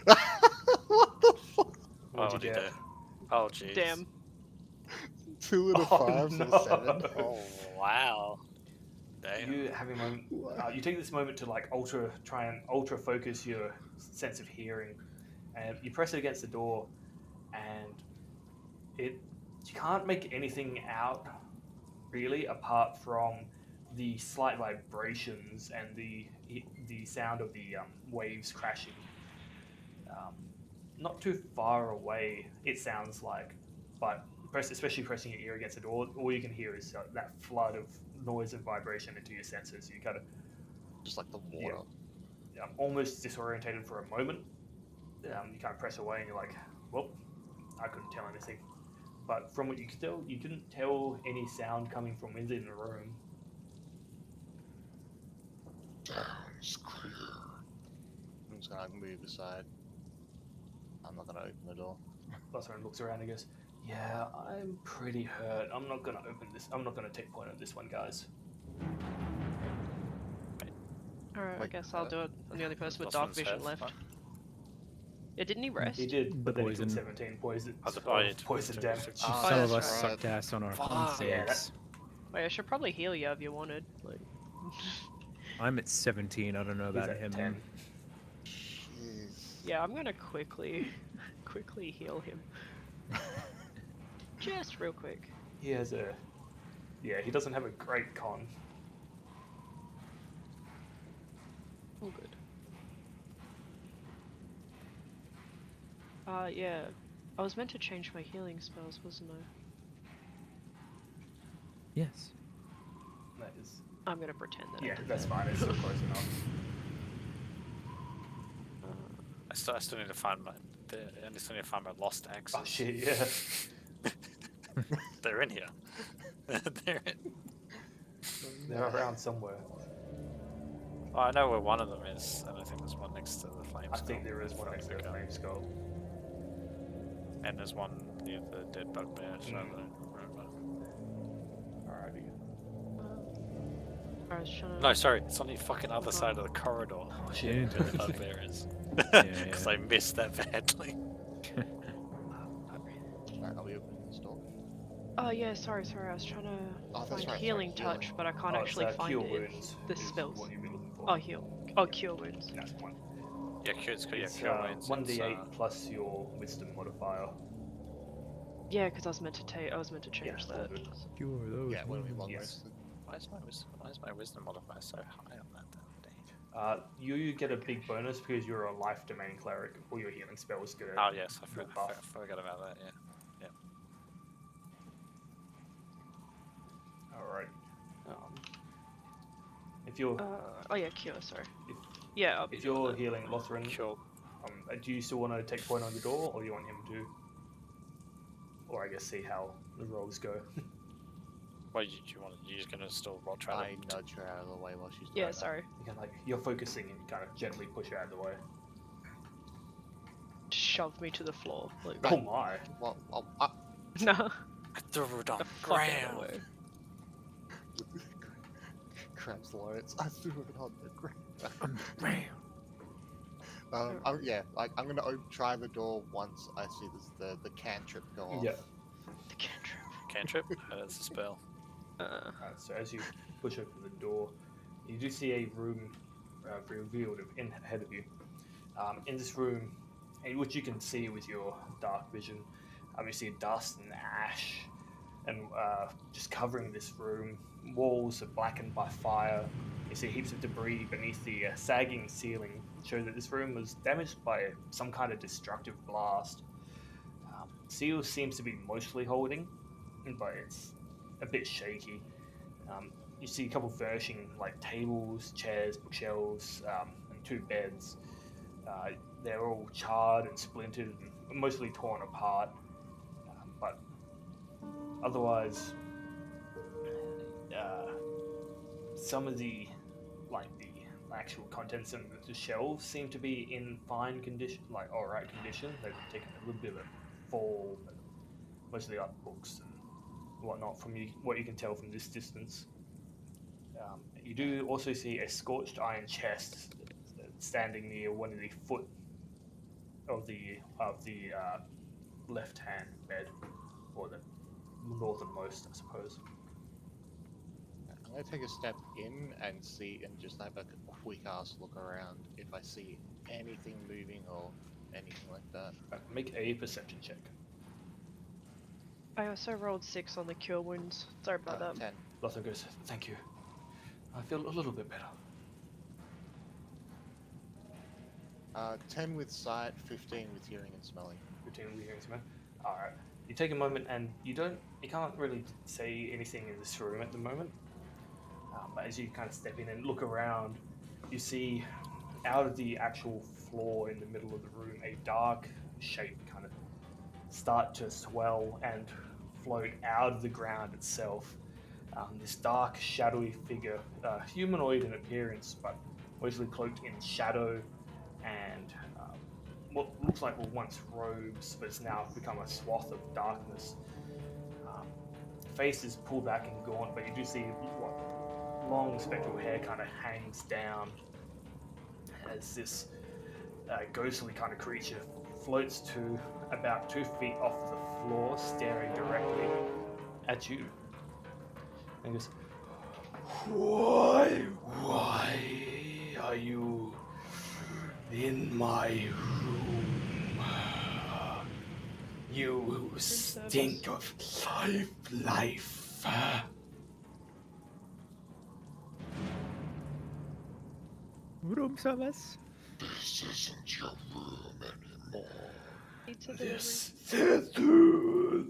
What the fuck? What'd you what get? do? Oh jeez. Damn. 2 of the Oh, 5s no. and a 7. Oh wow. Damn. You have a moment. You take this moment to like try and ultra focus your sense of hearing, and you press it against the door, and you can't make anything out really apart from the slight vibrations and the sound of the waves crashing. Not too far away, it sounds like, but especially pressing your ear against the door, all you can hear is that flood of noise and vibration into your senses. You kind of Just like the water. almost disorientated for a moment. You kind of press away and you're like, well, I couldn't tell anything. But from what you could tell, you couldn't tell any sound coming from within the room. Sounds clear. I'm just gonna move aside. I'm not gonna open the door. Buzzard looks around and goes, yeah, I'm pretty hurt. I'm not gonna open this. I'm not gonna take point on this one, guys. Alright, I Wait, guess I'll do it. I'm the only person with Lost dark one's vision health. left. Yeah, didn't he rest? He did, but then he took Poison. 17 poison, yeah, poison took- damage. took- Some Oh, of that's us right. sucked ass on our Fuck. con Yeah, saves. Wait, I should probably heal you if you wanted. Like, I'm at 17. I don't know He's about at him. 10. Jeez. yeah, I'm gonna quickly heal him. Just real quick. He has a... Yeah, he doesn't have a great con. All good. Yeah. I was meant to change my healing spells, wasn't I? Yes. That is... I'm gonna pretend that I Yeah, did that's that. fine. It's still close enough. I still need to find my. I still need to find my lost axes. Oh shit, yeah. They're in here. They're in. They're around somewhere. Oh, I know where one of them is. I don't think there's one next to the flame I skull. think there is one next to the flame skull. And there's one near the dead bugbear. So Mm. I don't remember. Alrighty. I was trying to... No, sorry, it's on the fucking other side of the corridor. Oh Yeah. shit. Where the bugbear is. Yeah, Because yeah. I missed that badly. Right, are we opening this door? Oh yeah, sorry. I was trying to Oh, that's find right, healing sorry, touch, healing. but I can't Oh, actually it's, find cure it in wounds the is spells. What you'd be looking for. Oh, heal. Oh, cure wounds. That's the one. Yeah, it's got It's cure wounds. 1d8 plus your wisdom modifier. Yeah, because I was meant to take. I was meant to Yeah, change all that. good. Cure those Yeah, when we wounds. long Yes. rested. Why is my wisdom modifier so high on that then? You get a big bonus because you're a life domain cleric. All your healing spells get a Oh yes, I little buff. forgot about that. Yeah. Alright. If you're Oh yeah, cure. Sorry. If- Yeah, I'll be if doing you're that. healing Lothran, Cure. do you still want to take point on the door, or do you want him to? Or I guess see how the rolls go. Well, you're just gonna still try I to. nudge her out of the way while she's doing Yeah, that. sorry. You can you're focusing and kind of gently push her out of the way. Shove me to the floor. Like, Oh my! Well, no. Throw it on The the fuck out of the ground. way. Crabs Lawrence, I threw it on the ground. Bam. Yeah, like I'm gonna try the door once I see the cantrip go off. Yeah. The cantrip. Cantrip. That's a spell. So as you push open the door, you do see a room revealed ahead of you. In this room, which you can see with your dark vision, you see dust and ash, and just covering this room. Walls are blackened by fire. You see heaps of debris beneath the sagging ceiling, show that this room was damaged by some kind of destructive blast. Seal seems to be mostly holding, but it's a bit shaky. You see a couple furnishing like tables, chairs, bookshelves, and 2 beds. They're all charred and splintered and mostly torn apart. But otherwise, some of the actual contents and the shelves seem to be in fine condition, like alright condition. They've taken a little bit of a fall, but mostly like books and whatnot from what you can tell from this distance. You do also see a scorched iron chest standing near one of the foot of the left-hand bed, or the northernmost, I suppose. I'm gonna take a step in and see, and just have a quick ass look around if I see anything moving or anything like that. Make a perception check. I also rolled 6 on the cure wounds. Sorry about that. 10. Lothar goes, "Thank you. I feel a little bit better." 10 with sight, 15 with hearing and smelling. 15 with hearing smell. All right. You take a moment, and you can't really say anything in this room at the moment. But as you kind of step in and look around, you see out of the actual floor in the middle of the room a dark shape kind of start to swell and float out of the ground itself. This dark, shadowy figure, humanoid in appearance, but mostly cloaked in shadow and what looks like were once robes, but it's now become a swath of darkness. Face is pulled back and gaunt, but you do see long spectral hair kind of hangs down as this ghostly kind of creature floats to about 2 feet off the floor, staring directly at you. And goes, Why are you in my room? You stink of life. Room service. This isn't your room anymore. Pizza delivery.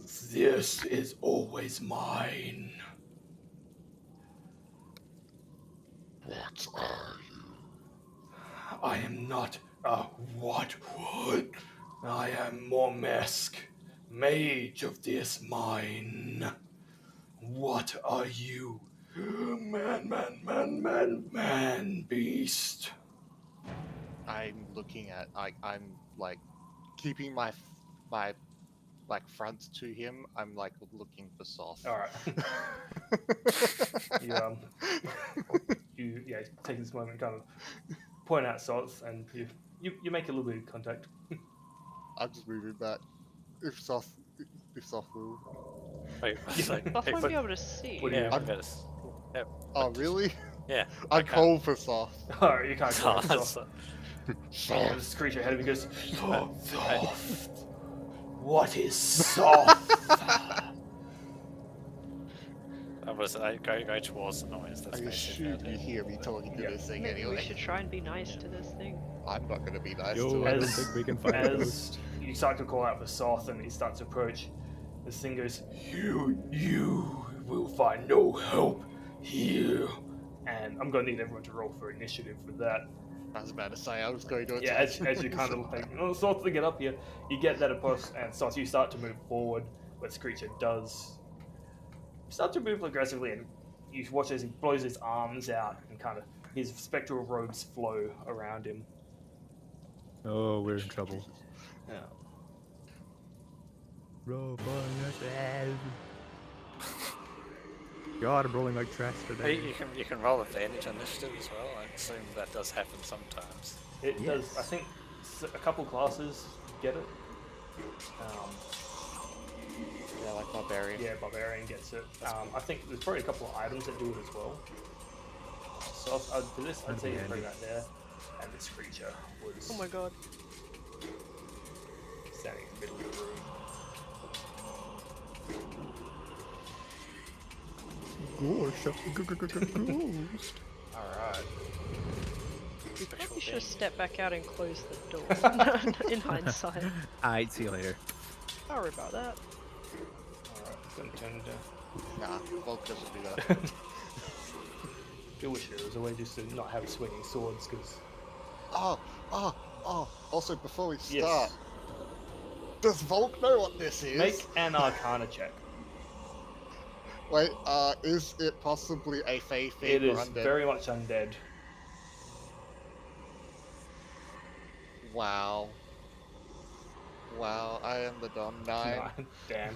This is always mine. What are you? I am not a what would. I am Mormesk, mage of this mine. What are you? Man, beast. I'm looking at. I'm like keeping my like front to him. I'm like looking for Soth. All right. You take this moment, kind of point out Soth, and you make a little bit of contact. I'm just moving back. If Soth will. Wait, it's like, Buff hey, won't put- be able to see. What do you- yeah, I'm- I better. Yeah, Oh really? yeah. I'm okay. cold for Soth. All right, you can't Oh, contact that's- Soth. And this creature ahead of me goes, soft. What is soft? I was go towards the noise that's I basically out assume you there. hear me talking to Yeah. this thing Maybe anyway. we should try and be nice to this thing. I'm not going to be nice Yo, to I it. don't think we can find a As ghost. you start to call out for Soth and he starts to approach, this thing goes, You will find no help here. And I'm going to need everyone to roll for initiative for that. I was about to say I was going to Yeah, attack. as you kind of like, Soth to get up here, you get that across, and Soth, you start to move forward. What this creature does, start to move aggressively, and you watch as he blows his arms out, and kind of his spectral robes flow around him. Oh, we're in trouble. Yeah. Roll for yourself. God, I'm rolling like trash today. You can roll advantage on initiative as well. I assume that does happen sometimes. It does. Yes. I think a couple classes get it. Yeah, like barbarian. Yeah, barbarian gets it. I think there's probably a couple of items that do it as well. So for this, I'd say you bring that there, and this creature was Oh my god. standing in the middle of the room. Ghost. All right. We Special probably should thing. step back out and close the door. In hindsight. Alright, see you later. Sorry about that. All right. It's gonna turn into. Nah, Volk doesn't do that. I wish there was a way just to not have swinging swords, because Oh. Also, before we Yes. start, does Volk know what this is? make an Arcana check. Wait, is it possibly a Fey thing It or is undead? very much undead. Wow. Wow, I am the dumb 9. Damn.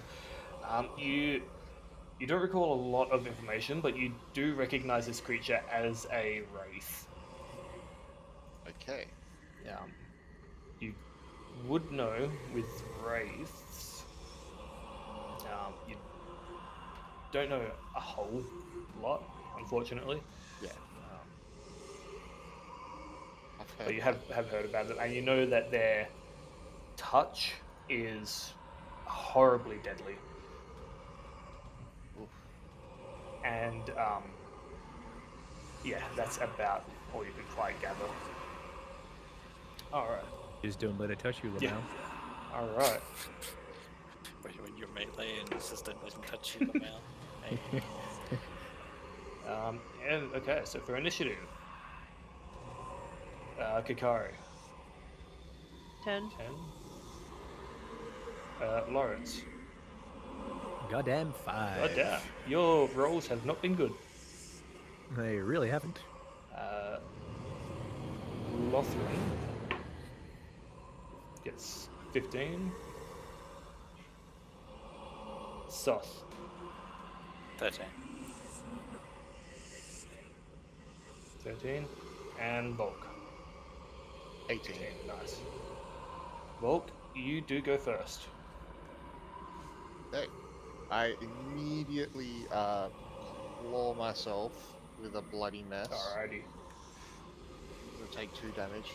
You don't recall a lot of information, but you do recognize this creature as a wraith. Okay. You would know with wraiths. You don't know a whole lot, unfortunately. Yeah. I've heard But you have heard about it, and you know that their touch is horribly deadly. Oof. And yeah, that's about all you can quite gather. All right, Just don't let it touch you, Lamau. Yeah. all right. When you're melee and it's just doesn't touch you, the mouth. Hey. And okay, so for initiative, Kikari, 10. 10. Lawrence, Goddamn 5. God damn, your rolls have not been good. They really haven't. Lothran gets 15. Soth, 13. 13. And Volk, 18. 18. Nice. Volk, you do go first. Okay. I immediately claw myself with a bloody mess. Alrighty. It'll take 2 damage.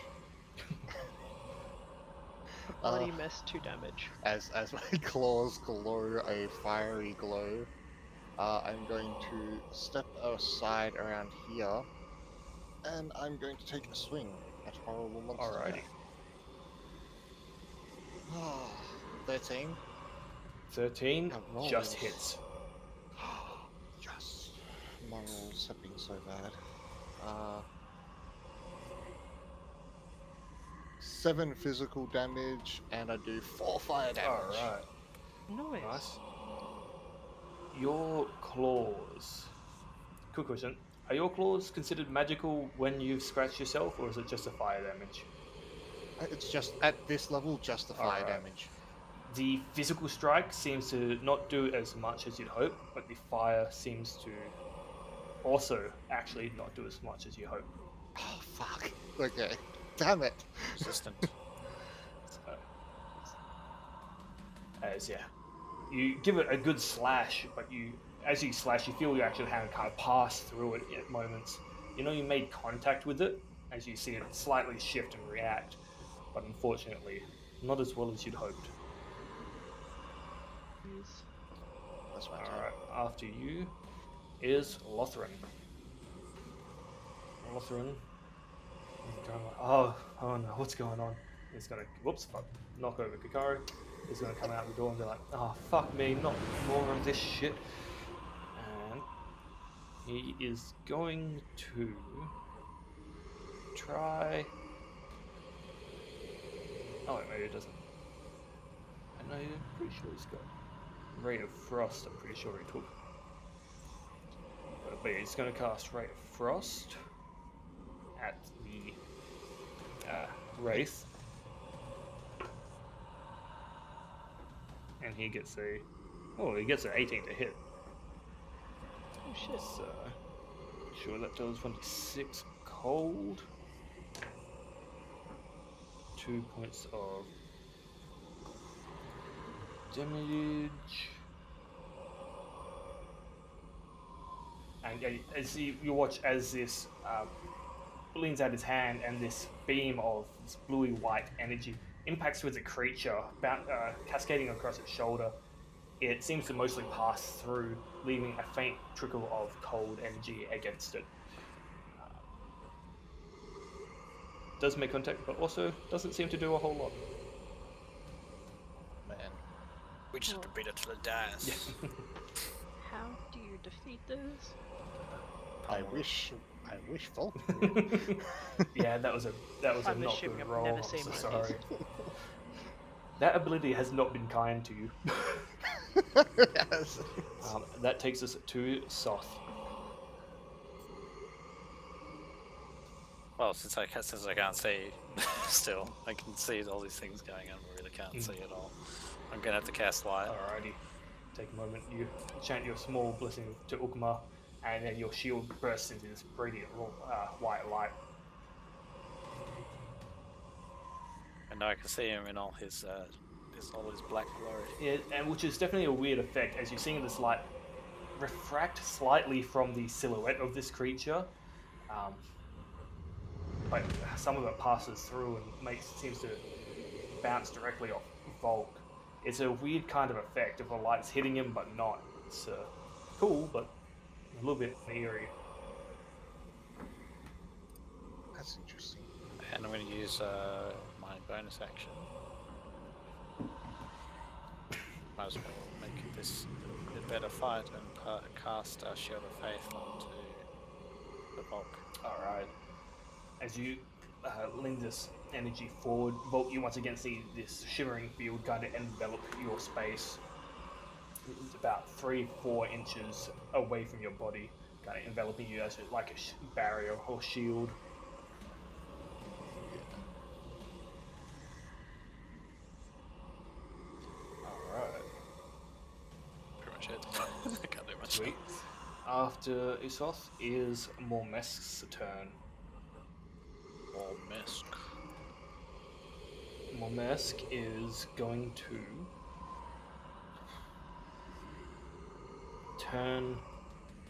Bloody mess, 2 damage. As my claws glow a fiery glow, I'm going to step aside around here, and I'm going to take a swing at horrible monster. Alrighty. 13. 13 Oh, rolls. just hits. Yes. My rolls have been so bad. 7 physical damage, and I do 4 fire damage. Alright. Nice. Nice. Your claws. Quick question. Are your claws considered magical when you've scratched yourself, or is it just a fire damage? It's just, at this level, just the fire Alright. damage. The physical strike seems to not do as much as you'd hope, but the fire seems to also actually not do as much as you hope. Oh, fuck. Okay. Damn it. Resistant. So, as yeah, you give it a good slash, but as you slash, you feel your actual hand kind of pass through it at moments. You know you made contact with it, as you see it slightly shift and react, but unfortunately, not as well as you'd hoped. Jeez. That's my turn. Alright, after you is Lothran. Lothran is going like, oh no, what's going on? He's gonna, whoops, fuck, knock over Kikari. He's gonna come out the door and be like, oh, fuck me, not more of this shit. And he is going to try. Oh, wait, maybe it doesn't. I know, I'm pretty sure he's got Ray of Frost, I'm pretty sure he took. But yeah, he's going to cast Ray of Frost at the Wraith. And he gets a. Oh, he gets an 18 to hit. Oh shit. So, sure, that does 26 cold. 2 points of damage. And as you watch as this leans out his hand and this beam of this bluey white energy impacts with the creature, cascading across its shoulder. It seems to mostly pass through, leaving a faint trickle of cold energy against it. Does make contact, but also doesn't seem to do a whole lot. Man. We just have to beat it till it dies. How do you defeat this? I wish Volk. Yeah, that was a I'm not assuming good I've roll. never I'm seen so one of sorry. these. That ability has not been kind to you. Yes. That takes us to Soth. Well, since I can't see still, I can see all these things going on, but really can't see at all. I'm gonna have to cast light. Alrighty. Take a moment. You chant your small blessing to Ukma, and then your shield bursts into this radiant white light. And now I can see him in all his black glory. Yeah, and which is definitely a weird effect as you're seeing this light refract slightly from the silhouette of this creature. But some of it passes through and seems to bounce directly off Volk. It's a weird kind of effect if the light's hitting him but not. It's cool, but a little bit eerie. That's interesting. And I'm going to use my bonus action. Might as well make this a bit better fight and cast Shield of Faith onto the Volk. Alright. As you lean this energy forward, Volk, you once again see this shimmering field kind of envelop your space. It's about 3-4 inches away from your body, kind of enveloping you as like a barrier or shield. Alright. Pretty much it. I can't do much. Sweet. After Isoth is Mormesk's turn. Mormesk. Mormesk is going to turn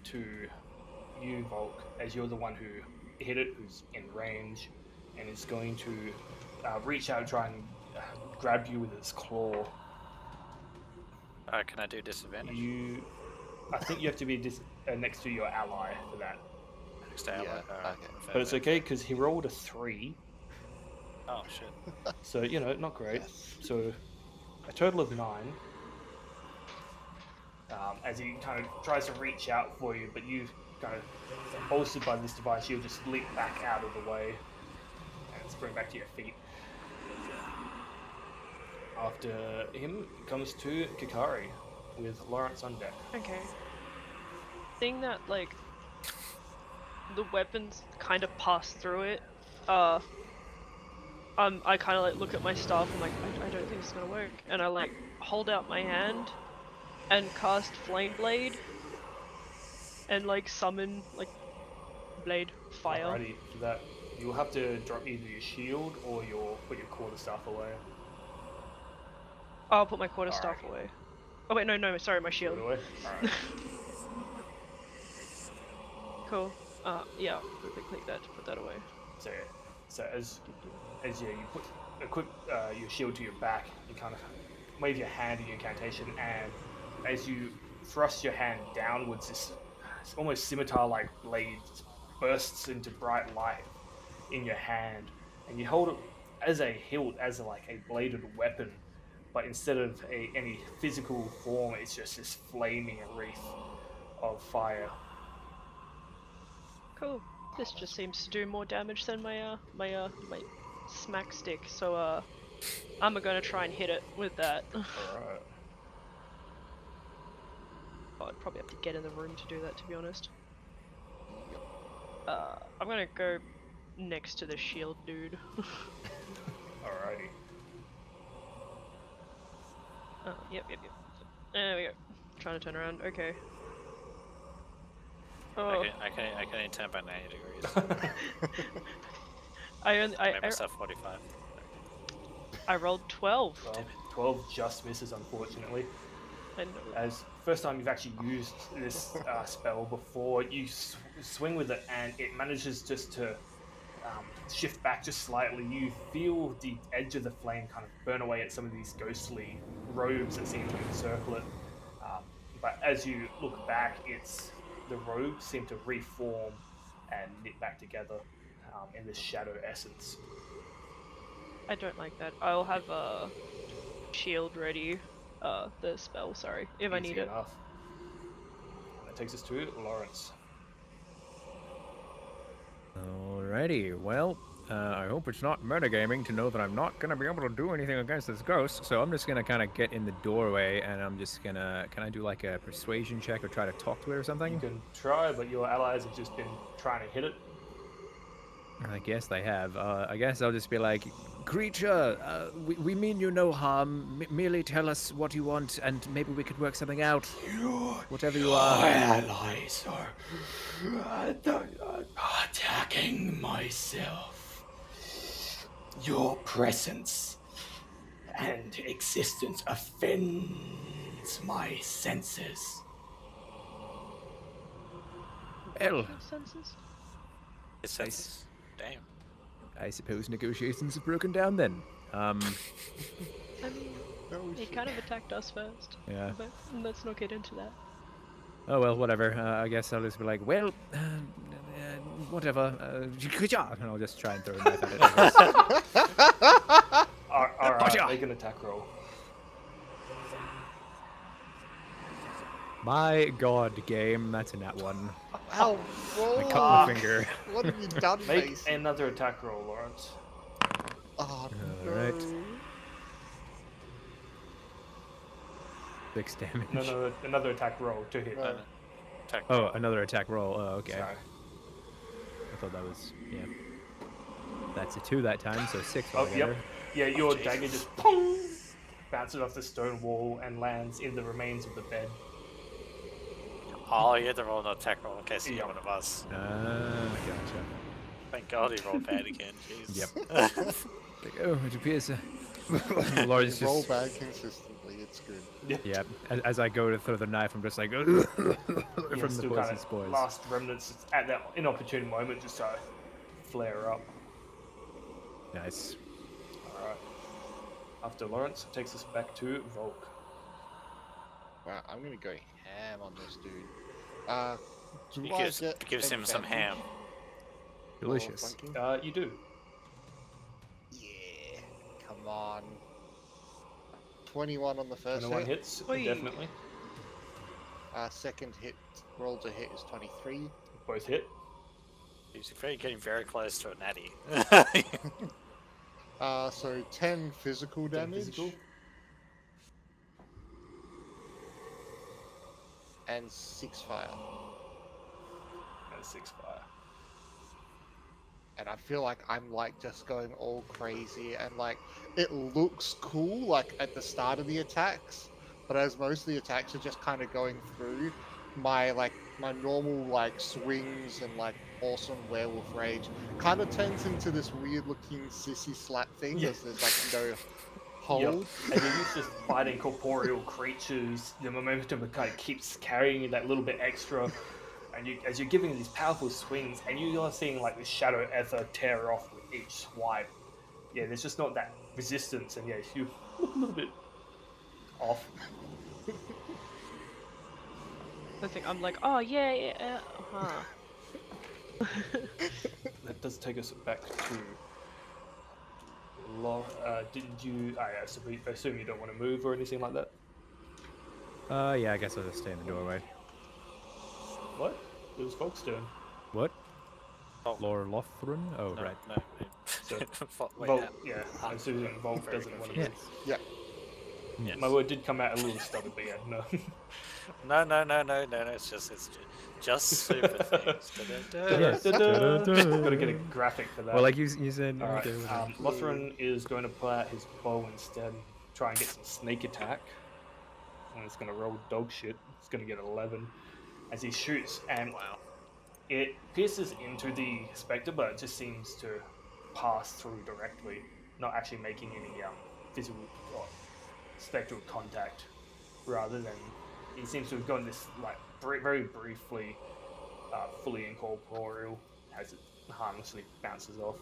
to you, Volk, as you're the one who hit it, who's in range, and is going to reach out and try and grab you with its claw. Can I do disadvantage? I think you have to be next to your ally for that. Next to ally? Yeah, Alright, okay. But it's okay because he rolled a 3, Oh shit. so not great. Yes. So a total of 9. As he kind of tries to reach out for you, but you kind of bolstered by this device, you'll just leap back out of the way and spring back to your feet. After him comes to Kikari with Lawrence on deck. Okay. Seeing that, like, the weapons kind of pass through it, I kind of, like, look at my staff, I'm like, I don't think it's gonna work. And I, like, hold out my hand and cast Flame Blade and, like, summon, like, Blade Fire. Alrighty, for that, you'll have to drop either your shield or put your quarterstaff away. I'll put my quarterstaff away. Oh wait, no, sorry, my shield. Put it away? Alright. Cool. Yeah, quickly click that to put that away. So as you put equip your shield to your back, you kind of wave your hand in your incantation, and as you thrust your hand downwards, this almost scimitar-like blade bursts into bright light in your hand, and you hold it as a hilt, as a bladed weapon, but instead of any physical form, it's just this flaming wreath of fire. Cool. This just seems to do more damage than my smack stick. So I'm gonna try and hit it with that. Alright. I'd probably have to get in the room to do that, to be honest. I'm gonna go next to the shield dude. Alrighty. Oh, yep. There we go. Trying to turn around. Okay. Oh, I can only turn by 90 degrees. I Made myself 45. I rolled 12. 12 just misses, unfortunately. I know. As first time you've actually used this spell before, you swing with it and it manages just to shift back just slightly. You feel the edge of the flame kind of burn away at some of these ghostly robes that seem to encircle it. But as you look back, the robes seem to reform and knit back together in this shadow essence. I don't like that. I'll have a shield ready. The spell, sorry, if I need Easy it. enough. That takes us to Lawrence. Alrighty, well, I hope it's not metagaming to know that I'm not going to be able to do anything against this ghost, so I'm just going to kind of get in the doorway, and I'm just going to... Can I do like a persuasion check or try to talk to it or something? You can try, but your allies have just been trying to hit it. I guess they have. I guess I'll just be like, creature, we mean you no harm. Merely tell us what you want, and maybe we could work something out. Whatever you are. Allies are attacking myself. Your presence and existence offends my senses. Well, Senses? It says, damn. I suppose negotiations have broken down then. I mean, No he shit. kind of attacked us first. Yeah. But let's not get into that. Oh well, whatever. I guess I'll just be like, well, whatever. And I'll just try and throw a knife at it. I guess. Alright, Gotcha. make an attack roll. My god, game, that's a nat one. Ow, I cut roll. my finger. What have you done, Make Mason? another attack roll, Lawrence. Oh, Alright. no. 6 damage. No, another attack roll to hit. No. Attack Oh, roll. another attack roll. Oh, okay. Sorry. I thought that was, yeah. That's a 2 that time, so 6 Oh, altogether. yep. Yeah, your dagger just pong, bounces off the stone wall and lands in the remains of the bed. Oh, you had to roll an attack roll in case you Yeah. get one of us. Gotcha. Thank God he rolled bad again. Jeez. Yep. Like, oh, it appears. Laura's Roll just. bad consistently, it's good. Yeah. As I go to throw the knife, I'm just like from Yeah, the still poison kind of spores. last remnants at that inopportune moment just to flare up. Nice. Alright. After Lawrence, it takes us back to Volk. Wow, I'm gonna go ham on this dude. Do He I gives, get gives him some ham. advantage Delicious. for flanking? You do. Yeah, come on. 21 on the first 21 hit. hits, Oi. definitely. Second hit, roll to hit is 23. Both hit. He's getting very close to a natty. So 10 physical 10 damage. physical. And 6 fire. And 6 fire. And I feel like I'm like just going all crazy and like it looks cool like at the start of the attacks, but as most of the attacks are just kind of going through, my normal like swings and like awesome werewolf rage kind of turns into this weird looking sissy slap thing Yeah. because there's like no hold. Yep. And you're used to fighting corporeal creatures. The momentum kind of keeps carrying you that little bit extra. and as you're giving these powerful swings, and you're seeing like this shadow ether tear off with each swipe. Yeah, there's just not that resistance, and yeah, you look a little bit off. I think I'm like, oh yeah. That does take us back to. Did you? I assume you don't want to move or anything like that. Yeah, I guess I'll just stay in the doorway. What? It was Fog's turn. What? Oh. Lord Lothran? Oh, No, right. no. So, Wait, Volt, yeah. yeah, I'm assuming Volt Very doesn't want to confused. move. Yeah. Yes. My word did come out a little stuttered, but yeah, no. No. It's just super things. Da-da-da. Yes. Got to get a graphic for that. Well, like you said. All right. okay, whatever. Lothran is going to pull out his bow instead, try and get some sneak attack. And it's going to roll dog shit. It's going to get 11 as he shoots, and Wow. it pierces into the spectre, but it just seems to pass through directly, not actually making any physical or spectral contact. Rather than, he seems to have gone this like very briefly, fully incorporeal as it harmlessly bounces off.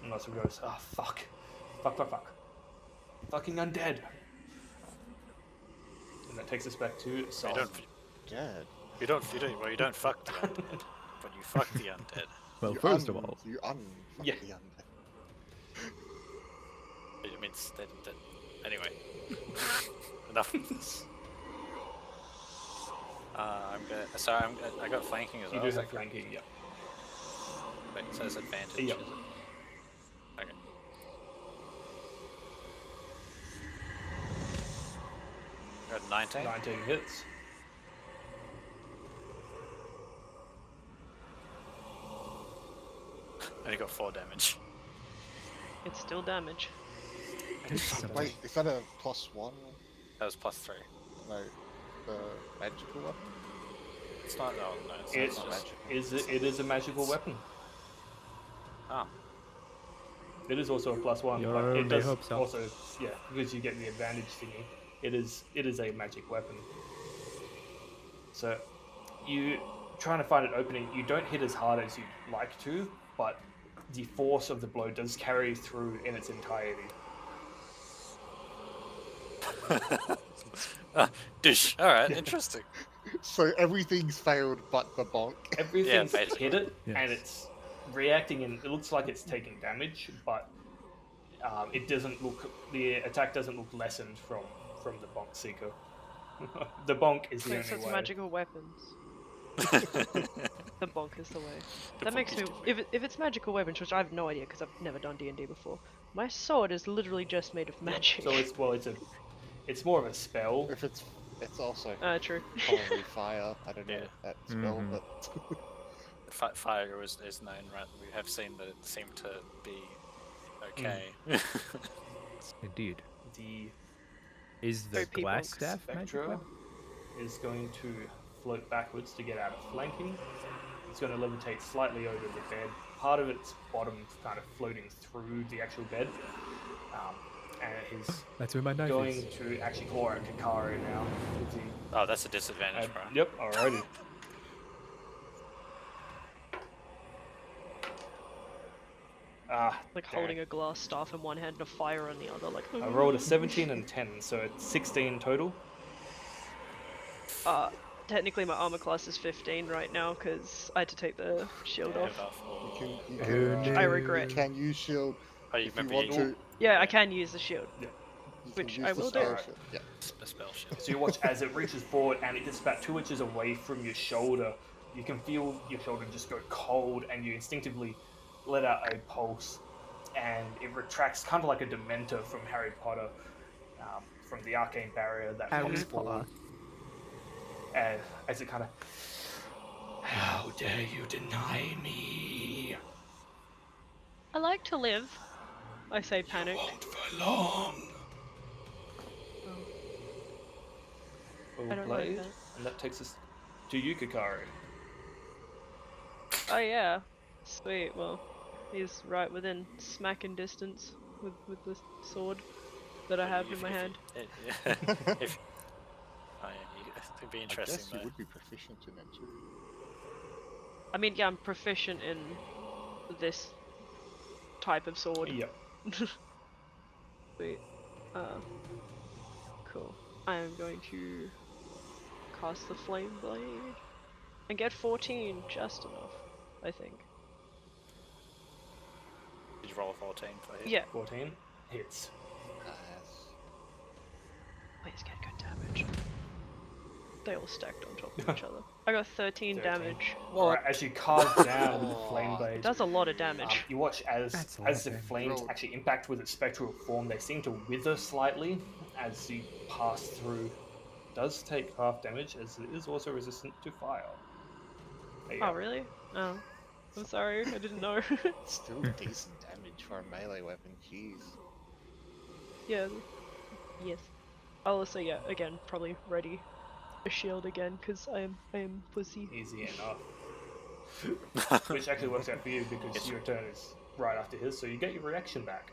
And Lothran goes, "Oh fuck, fucking undead." And that takes us back to You Sol. Dead. you don't fuck the undead, but you fuck the undead. Well, You first of all, you Yeah. the undead. It means that anyway. Enough of this. I got flanking as You well. do is have that correct? flanking, yeah. Wait, so it's advantage. Yeah. Is it? Okay. Got 19. 19 hits. Only got 4 damage. It's still damage. Wait, is that a +1? That was +3. No, the magical weapon? It's not. Oh no, it's It's not magic. it is a magical weapon. Ah, It is also a +1, Your but it only does hope, so. also, yeah, because you get the advantage thingy. It is a magic weapon. So you trying to find an opening. You don't hit as hard as you'd like to, but the force of the blow does carry through in its entirety. dish. All right, interesting. So everything's failed but the bonk. Everything's basically. hit it, Yes. and it's reacting, and it looks like it's taking damage, but it doesn't look. The attack doesn't look lessened from the bonk seeker. The bonk is the Wait, only so it's way. magical weapons. The bonk is the way. That makes me. If it's magical weapons, which I have no idea because I've never done D&D before, my sword is literally just made of magic. So it's more of a spell. If it's also True. probably fire. I don't know Yeah. that spell, Mhm. but Fire is known, right? We have seen that it seemed to be okay. indeed. The Is the Very people. glass staff magic Spectra weapon? is going to float backwards to get out of flanking. It's going to levitate slightly over the bed. Part of its bottom kind of floating through the actual bed. And it is That's where my knife going is. to actually claw at Kakari now. With the, Oh, that's a disadvantage, bro. yep, alrighty. Like holding a glass staff in one hand and a fire on the other. Like. I rolled a 17 and 10, so it's 16 total. Technically, my armor class is 15 right now because I had to take the shield Yeah, off. you Oh, can, I regret. you can use shield Oh, you if you remember want you to. Yeah, I can use the shield. You Which can I use the will spell do. shield. Yeah. the spell shield. So you watch as it reaches forward and it gets about 2 inches away from your shoulder. You can feel your shoulder just go cold, and you instinctively let out a pulse, and it retracts kind of like a Dementor from Harry Potter, from the arcane barrier that Harry comes Potter. forward. And as it kind of, How dare you deny me? I like to live. I say panicked. Won't for long. I don't played, like that. and that takes us to you, Kakari. Oh yeah. Sweet. Well, he's right within smacking distance with the sword that I have in my hand. It'd be I interesting guess you though. would be proficient in it too. I mean, yeah, I'm proficient in this type of sword. Yep. Sweet. Cool. I am going to cast the flame blade and get 14, just enough, I think. Did you roll a 14 for hit? Yeah. 14 hits. Nice. Please get good damage. They all stacked on top of each other. I got 13 13. damage. Alright, as you carve down with the flame It blade, does a lot of damage. you watch as That's a lot the of damage. flames Roll. actually impact with its spectral form. They seem to wither slightly as you pass through. Does take half damage as it is also resistant to fire. There you Oh, go. really? Oh. I'm sorry, I didn't know. Still decent damage for a melee weapon. Jeez. Yeah. Yes. I'll also, yeah, again, probably ready a shield again, because I am pussy. Easy enough. Which actually works out for you because your turn is right after his, so you get your reaction back.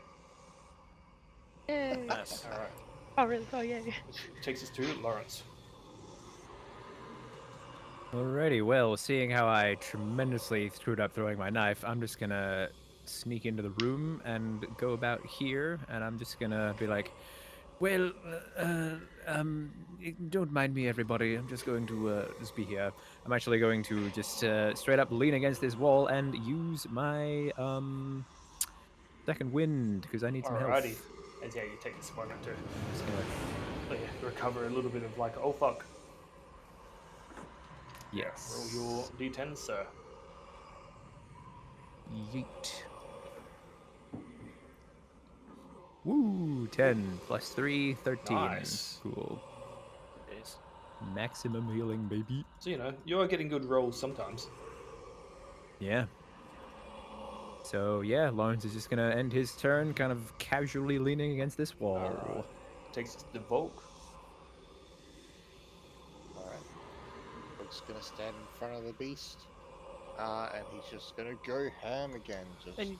Yay! Nice. Alright. Oh, really? Oh, yay. Which takes us to Lawrence. Alrighty, well, seeing how I tremendously screwed up throwing my knife, I'm just gonna sneak into the room and go about here, and I'm just gonna be like, well, don't mind me, everybody. I'm just going to just be here. I'm actually going to just straight up lean against this wall and use my second wind because I need some health. Alrighty. And yeah, you take this moment to Just gonna- recover a little bit of like, oh fuck. yes. Roll your d10, sir. Yeet. Woo! 10 plus 3, 13. Nice. Cool. Yes. Maximum healing, baby. So, you know, you are getting good rolls sometimes. Yeah. So, yeah, Lawrence is just gonna end his turn kind of casually leaning against this wall. Alright. Takes us to Volk. Alright. We're just gonna stand in front of the beast. And he's just gonna go ham again. Just And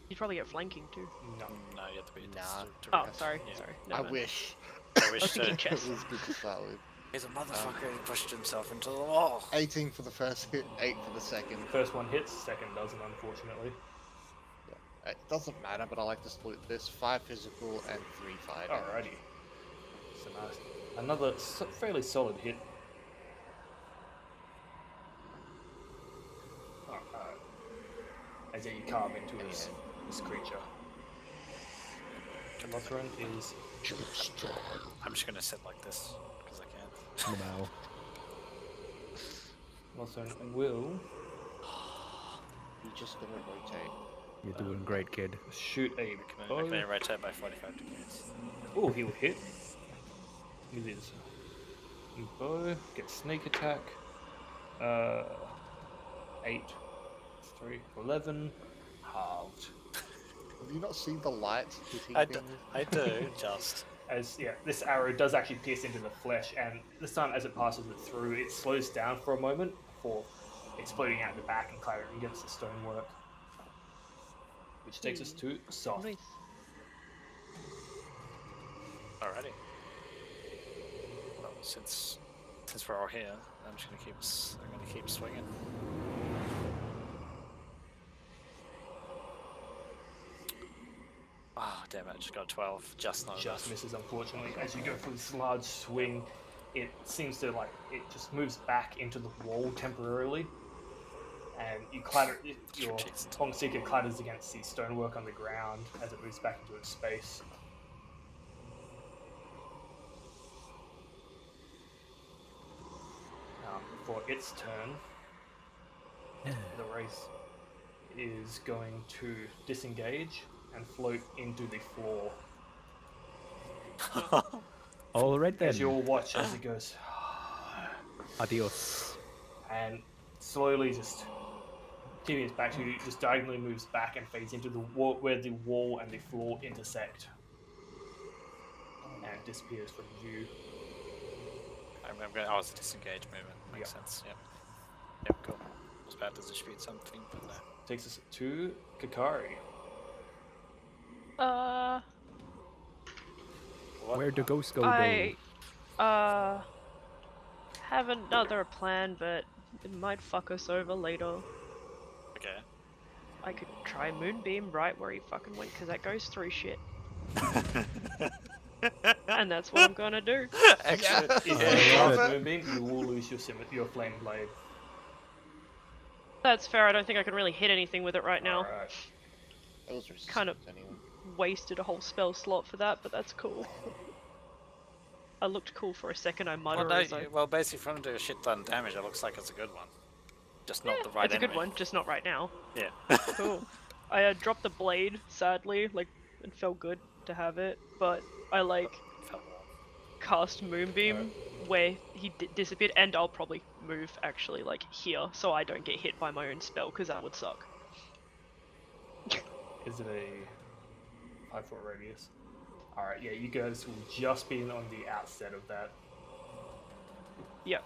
you'd probably get flanking too. No. No, you have to be. Nah. to Oh, react. sorry, Yeah. sorry. I Never mind. wish. I wish I was thinking to. It chess. was good to start with. He's a motherfucker who pushed himself into the wall. 18 for the first hit, 8 for the second. First one hits, second doesn't, unfortunately. It doesn't matter, but I like to split this 5 physical and 3 fire damage. Alrighty. So nice. Another fairly solid hit. As you carve into this creature. Mothran is I'm just gonna sit like this because I can. Wow. Mothran will You're just gonna rotate. You're doing great, kid. shoot a I can bow. only rotate by 45 degrees. Oh, he'll hit with his bow. Get sneak attack. 8, 3, 11. Halved. Have you not seen the light hitting I things? do, just. As yeah, this arrow does actually pierce into the flesh, and this time as it passes it through, it slows down for a moment before exploding out the back and clattering against the stonework. Which takes us to Soft. Nice. Alrighty. Well, since we're all here, I'm just gonna keep swinging. Ah, damn it! I just got 12. Just not Just enough. misses, unfortunately. As you go for this large swing, it seems to like it just moves back into the wall temporarily, and you clatter. Your Jeez. long seeker clatters against the stonework on the ground as it moves back into its space. For its turn, the wraith is going to disengage and float into the floor. All right then. As you all watch as it goes, Adios. and slowly just keeping its back to you, just diagonally moves back and fades into the wall where the wall and the floor intersect, and disappears from view. I'm going. Oh, it's a disengage movement. Makes Yeah. sense. Yep. Yep. Cool. I was about to distribute something, but no. Takes us to Kakari. What? Where'd the ghost go? I have another plan, but It might fuck us over later. Okay. I could try Moonbeam right where he fucking went, because that goes through shit. And that's what I'm gonna do. Actually, If I you love cast it. Moonbeam, you will lose your flame blade. That's fair, I don't think I can really hit anything with it right now. Alright. It was resistance Kind of anyway. wasted a whole spell slot for that, but that's cool. I looked cool for a second, I well, mutter no, as I... well, basically, for him to do a shit ton of damage, it looks like it's a good one. Just not the right it's a enemy. good one, just not right now. Yeah. Cool. I dropped the blade, sadly, like, it felt good to have it, but I, like, Felt warm. cast Moonbeam where he disappeared, and I'll probably move, actually, like, here, so I don't get hit by my own spell, because that would suck. Is it a 5-foot radius? Alright, yeah, you guys will just be on the outset of that. Yeah.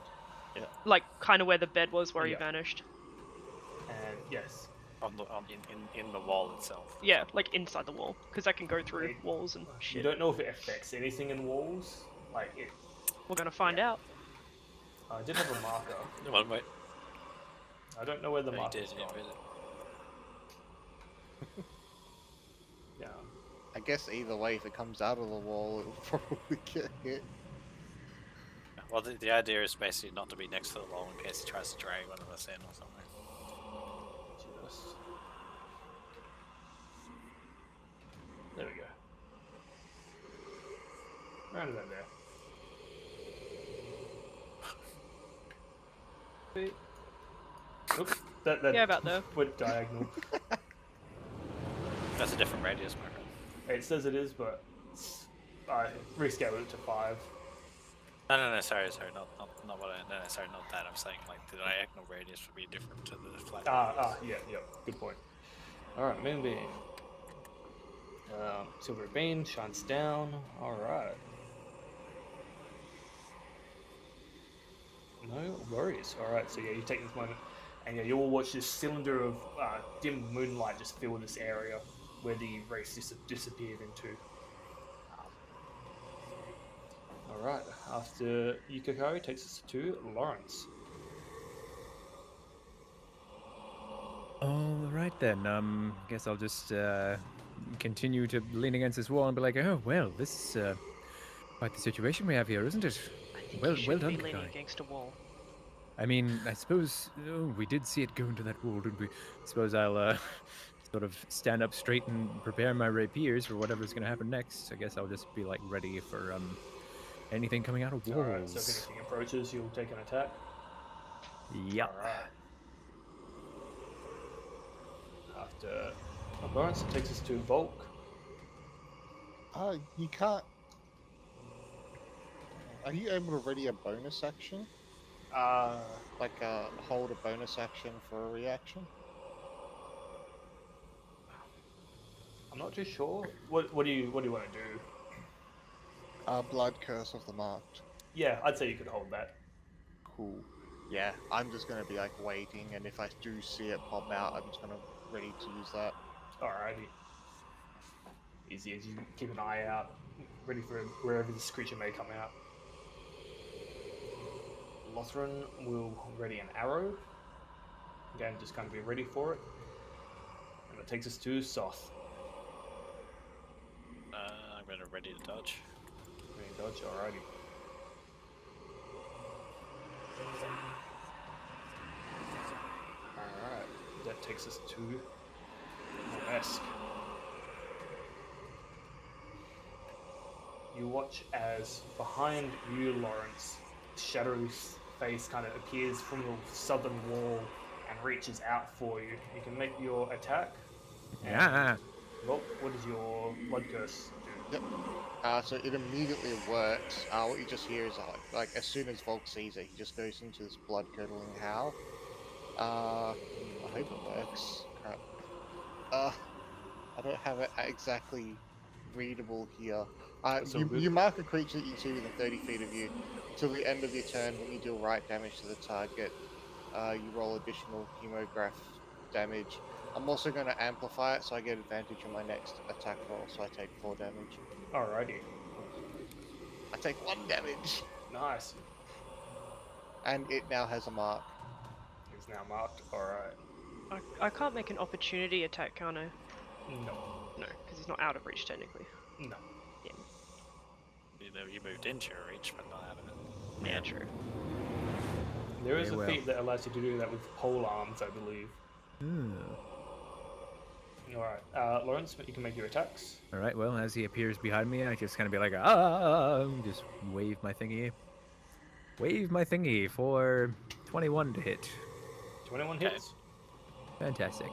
Yeah. Like, kind of where the bed was where he Yeah. vanished. And yes, In the wall itself. Yeah, like inside the wall, because I can go through It- walls and you shit. don't know if it affects anything in walls. Like, it. We're gonna find out. I did have a marker. Well, wait. I don't know where the You marker did, is. yeah, really. Yeah. I guess either way, if it comes out of the wall, it'll probably get hit. Well, the idea is basically not to be next to the wall in case he tries to drag one of us in or something. Just. There we go. Round about there. Oops, that Yeah, about there. went diagonal. That's a different radius, my friend. It says it is, but I rescaled it to 5. No, sorry, not what I. No, sorry, not that. I'm saying like the diagonal radius would be different to the flat. Yeah, good point. Alright, Moonbeam. Silver Beam shines down. Alright. No worries. Alright, so yeah, you take this moment, and yeah, you will watch this cylinder of dim moonlight just fill this area where the race disappeared into. Alright, after Yukiko takes us to Lawrence. All right then. Guess I'll just continue to lean against this wall and be like, oh well, this is quite the situation we have here, isn't it? I think Well- you should well done, be leaning Kakai. against a wall. I mean, I suppose we did see it go into that wall, didn't we? I suppose I'll sort of stand up straight and prepare my rapiers for whatever's going to happen next. I guess I'll just be like ready for anything coming out of walls. Alright, so if anything approaches, you'll take an attack. Yep. Alright. After Lawrence, it takes us to Volk. You can't. Are you able to ready a bonus action? Like hold a bonus action for a reaction? I'm not too sure. What do you want to do? Blood Curse of the Marked. Yeah, I'd say you could hold that. Cool. Yeah, I'm just gonna be like waiting, and if I do see it pop out, I'm just gonna ready to use that. Alrighty. Easy as you keep an eye out, ready for wherever this creature may come out. Lothran will ready an arrow. Again, just kind of be ready for it. And it takes us to Soth. I'm gonna ready to dodge. Ready to dodge, alrighty. Alright, that takes us to Moresk. You watch as behind you, Lawrence, Shadow's face kind of appears from the southern wall and reaches out for you. You can make your attack. Yeah. Well, what does your blood curse do? Yep. So it immediately works. What you just hear is like as soon as Volk sees it, he just goes into this blood-curdling howl. I hope it works. Crap. I don't have it exactly readable here. That's all good. You mark a creature that you see within 30 feet of you. Till the end of your turn, when you deal right damage to the target, you roll additional hemograph damage. I'm also going to amplify it, so I get advantage on my next attack roll, so I take 4 damage. Alrighty. I take 1 damage, Nice. and it now has a mark. It's now marked. Alright. I can't make an opportunity attack, can I? No. No, because he's not out of reach technically. No. You know, you moved into your reach, but not out of it. Yeah, true. There is Very a well. feat that allows you to do that with pole arms, I believe. Alright, Lawrence, you can make your attacks. All right. Well, as he appears behind me, I just kind of be like, just wave my thingy. Wave my thingy for 21 to hit. 21 Okay. hits. Fantastic.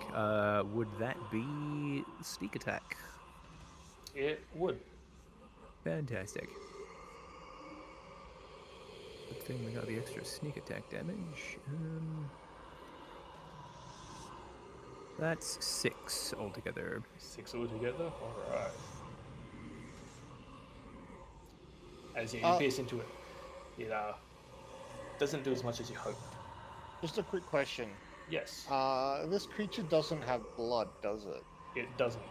Would that be sneak attack? It would. Fantastic. Good thing we got the extra sneak attack damage. That's 6 altogether. 6 altogether. Alright. As you pierce into it, it doesn't do as much as you hope. Just a quick question. Yes, This creature doesn't have blood, does it? it doesn't.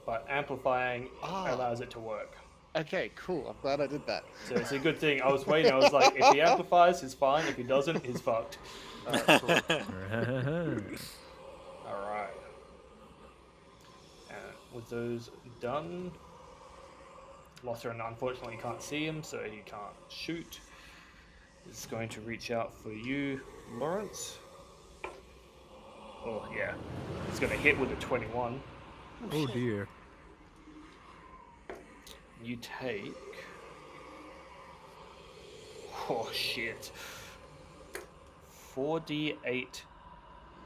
But amplifying allows it to work. Okay, cool. I'm glad I did that. So it's a good thing. I was waiting. I was like, if he amplifies, he's fine. If he doesn't, he's fucked. Cool. Alright. With those done, Lothran unfortunately can't see him, so he can't shoot. It's going to reach out for you, Lawrence. Oh, yeah. It's going to hit with a 21. Oh dear. You take... Oh, shit. 4d8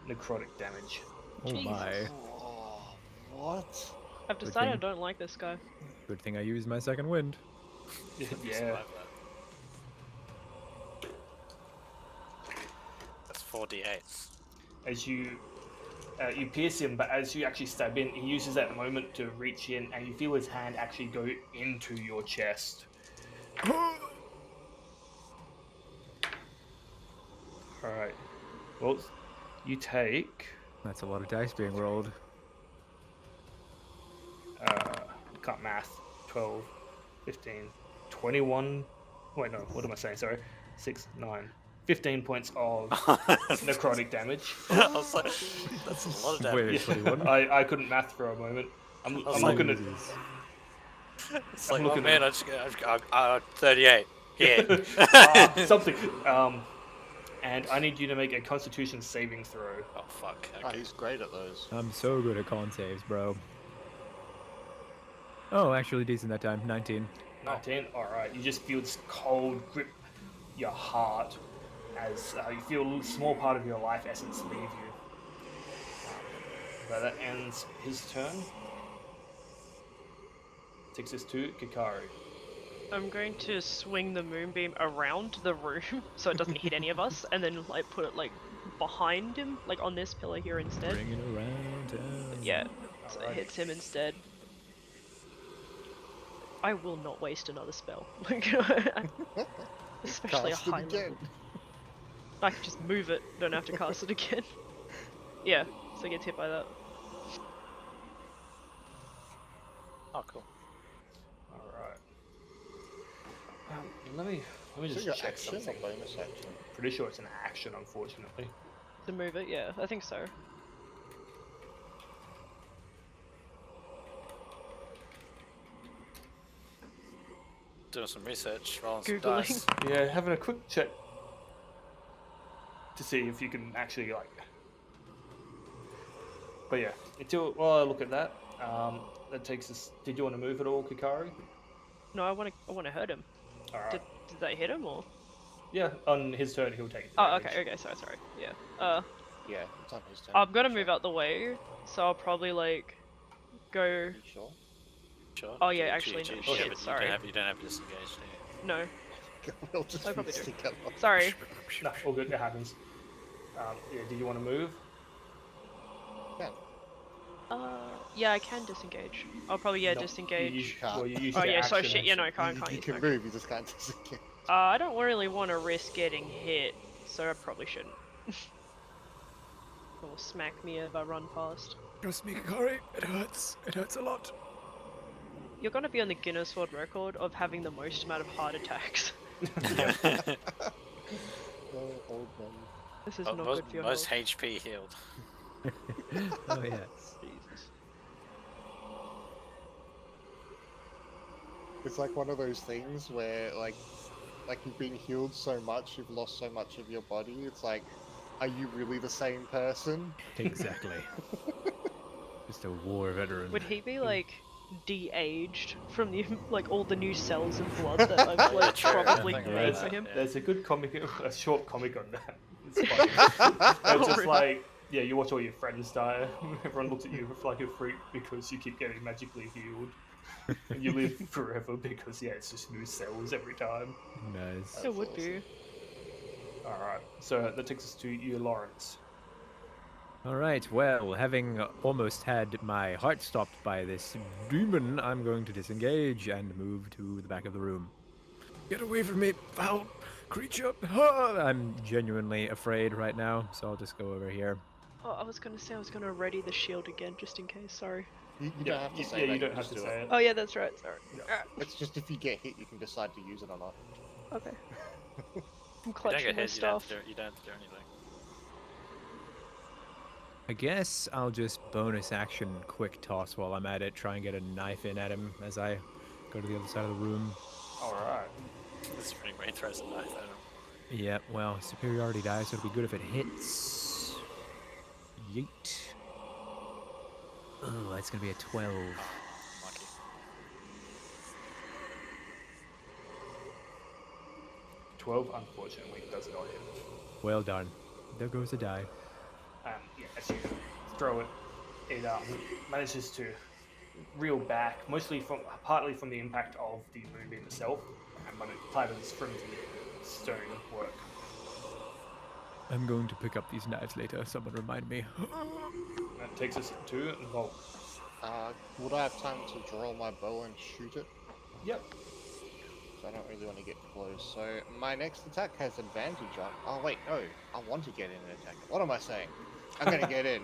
necrotic damage. Oh my. Oh, what? I've decided I thing. don't like this guy. Good thing I used my second wind. Yeah. Survive that. That's 4d8. As you pierce him, but as you actually stab in, he uses that moment to reach in, and you feel his hand actually go into your chest. Alright. Well, you take... That's a lot of dice being rolled. Can't math. 12, 15, 21... Wait, no, what am I saying? Sorry. 6, 9... 15 points of necrotic damage. I was like, that's a lot of damage. Wait, 21? I couldn't math for a moment. I'm looking at... It's like, I'm oh looking man, I 38. Yeah. Something. And I need you to make a Constitution saving throw. Oh fuck. Oh, Okay. he's great at those. I'm so good at con saves, bro. Oh, actually decent that time. 19. 19. Alright, you just feel this cold grip your heart as you feel a small part of your life essence leave you. So that ends his turn. Takes us to Kikari. I'm going to swing the moonbeam around the room so it doesn't hit any of us, and then like put it like behind him, like on this pillar here instead. Bring it around town. Yeah, so it Alright. hits him instead. I will not waste another spell. Especially a Cast it high again. level. I can just move it, don't have to cast it again. Yeah, so it gets hit by that. Oh cool. Alright. Let me Is it just your check action or something. bonus action? Pretty sure it's an action, unfortunately. To move it, yeah, I think so. Doing some research, rolling some Googling. dice. Yeah, having a quick check to see if you can actually like. But yeah, until while I look at that, that takes us. Did you want to move at all, Kikari? No, I want to hurt him. All right. Did they hit him or? Yeah, on his turn he'll take. Oh, damage. okay, sorry. Yeah. Yeah, it's on his turn. I'm gonna move out the way, so I'll probably like go. You sure? Sure. Oh, yeah, actually, no, yeah, shit, but sorry. You don't have disengaged, do you? No, We'll just I probably be do. together. sorry. No, all good. It happens. Yeah. Did you want to move? Yeah. Yeah, I can disengage. I'll probably No, disengage. You Can't. well, you used Oh your yeah, so action shit. Yeah, no, I action. can't You use can my- move, you just can't disengage. I don't really want to risk getting hit, so I probably shouldn't. Or smack me if I run past. Trust me, Kikari, it hurts. It hurts a lot. You're gonna be on the Guinness World Record of having the most amount of heart attacks. Oh, old man. This is Oh, not most good for your most health. HP healed. Oh yeah. Jesus. It's like one of those things where like you've been healed so much, you've lost so much of your body. It's like, are you really the same person? Exactly. Just a war veteran. Would he be like de-aged from the like all the new cells and blood that I've like true, probably something made like for that, him? yeah. There's a good comic, a short comic on that. It's funny. It's Oh, just really? like, yeah, you watch all your friends die. Everyone looks at you like a freak because you keep getting magically healed. And you live forever because, yeah, it's just new cells every time. Nice. It would be. Alright, so that takes us to you, Lawrence. All right. Well, having almost had my heart stopped by this demon, I'm going to disengage and move to the back of the room. Get away from me, foul creature! Ah! I'm genuinely afraid right now, so I'll just go over here. Oh, I was gonna say I was gonna ready the shield again just in case. Sorry. You don't have to say yeah, that. you don't have just to do say it. it. Oh yeah, that's right. Sorry. Yeah. Ah, It's just if you get hit, you can decide to use it or not. okay. I'm You don't clutching get my hit, you don't, have stuff. to do, you don't have to do anything. I guess I'll just bonus action quick toss while I'm at it, try and get a knife in at him as I go to the other side of the room. Alright. This is pretty great. Throws a knife at him. Yeah, well, superiority die, so it'll be good if it hits. Yeet. Oh, that's gonna be a 12. Lucky. Unfortunately, does not hit. Well done. There goes a die. Yeah, as you throw it, it manages to reel back, partly from the impact of the moonbeam itself, and when it clatters from the stone work. I'm going to pick up these knives later. Someone remind me. That takes us to Volt. Would I have time to draw my bow and shoot it? Yep. So I don't really want to get close. So my next attack has advantage on. Oh wait, no. I want to get in and attack. What am I saying? I'm gonna get in.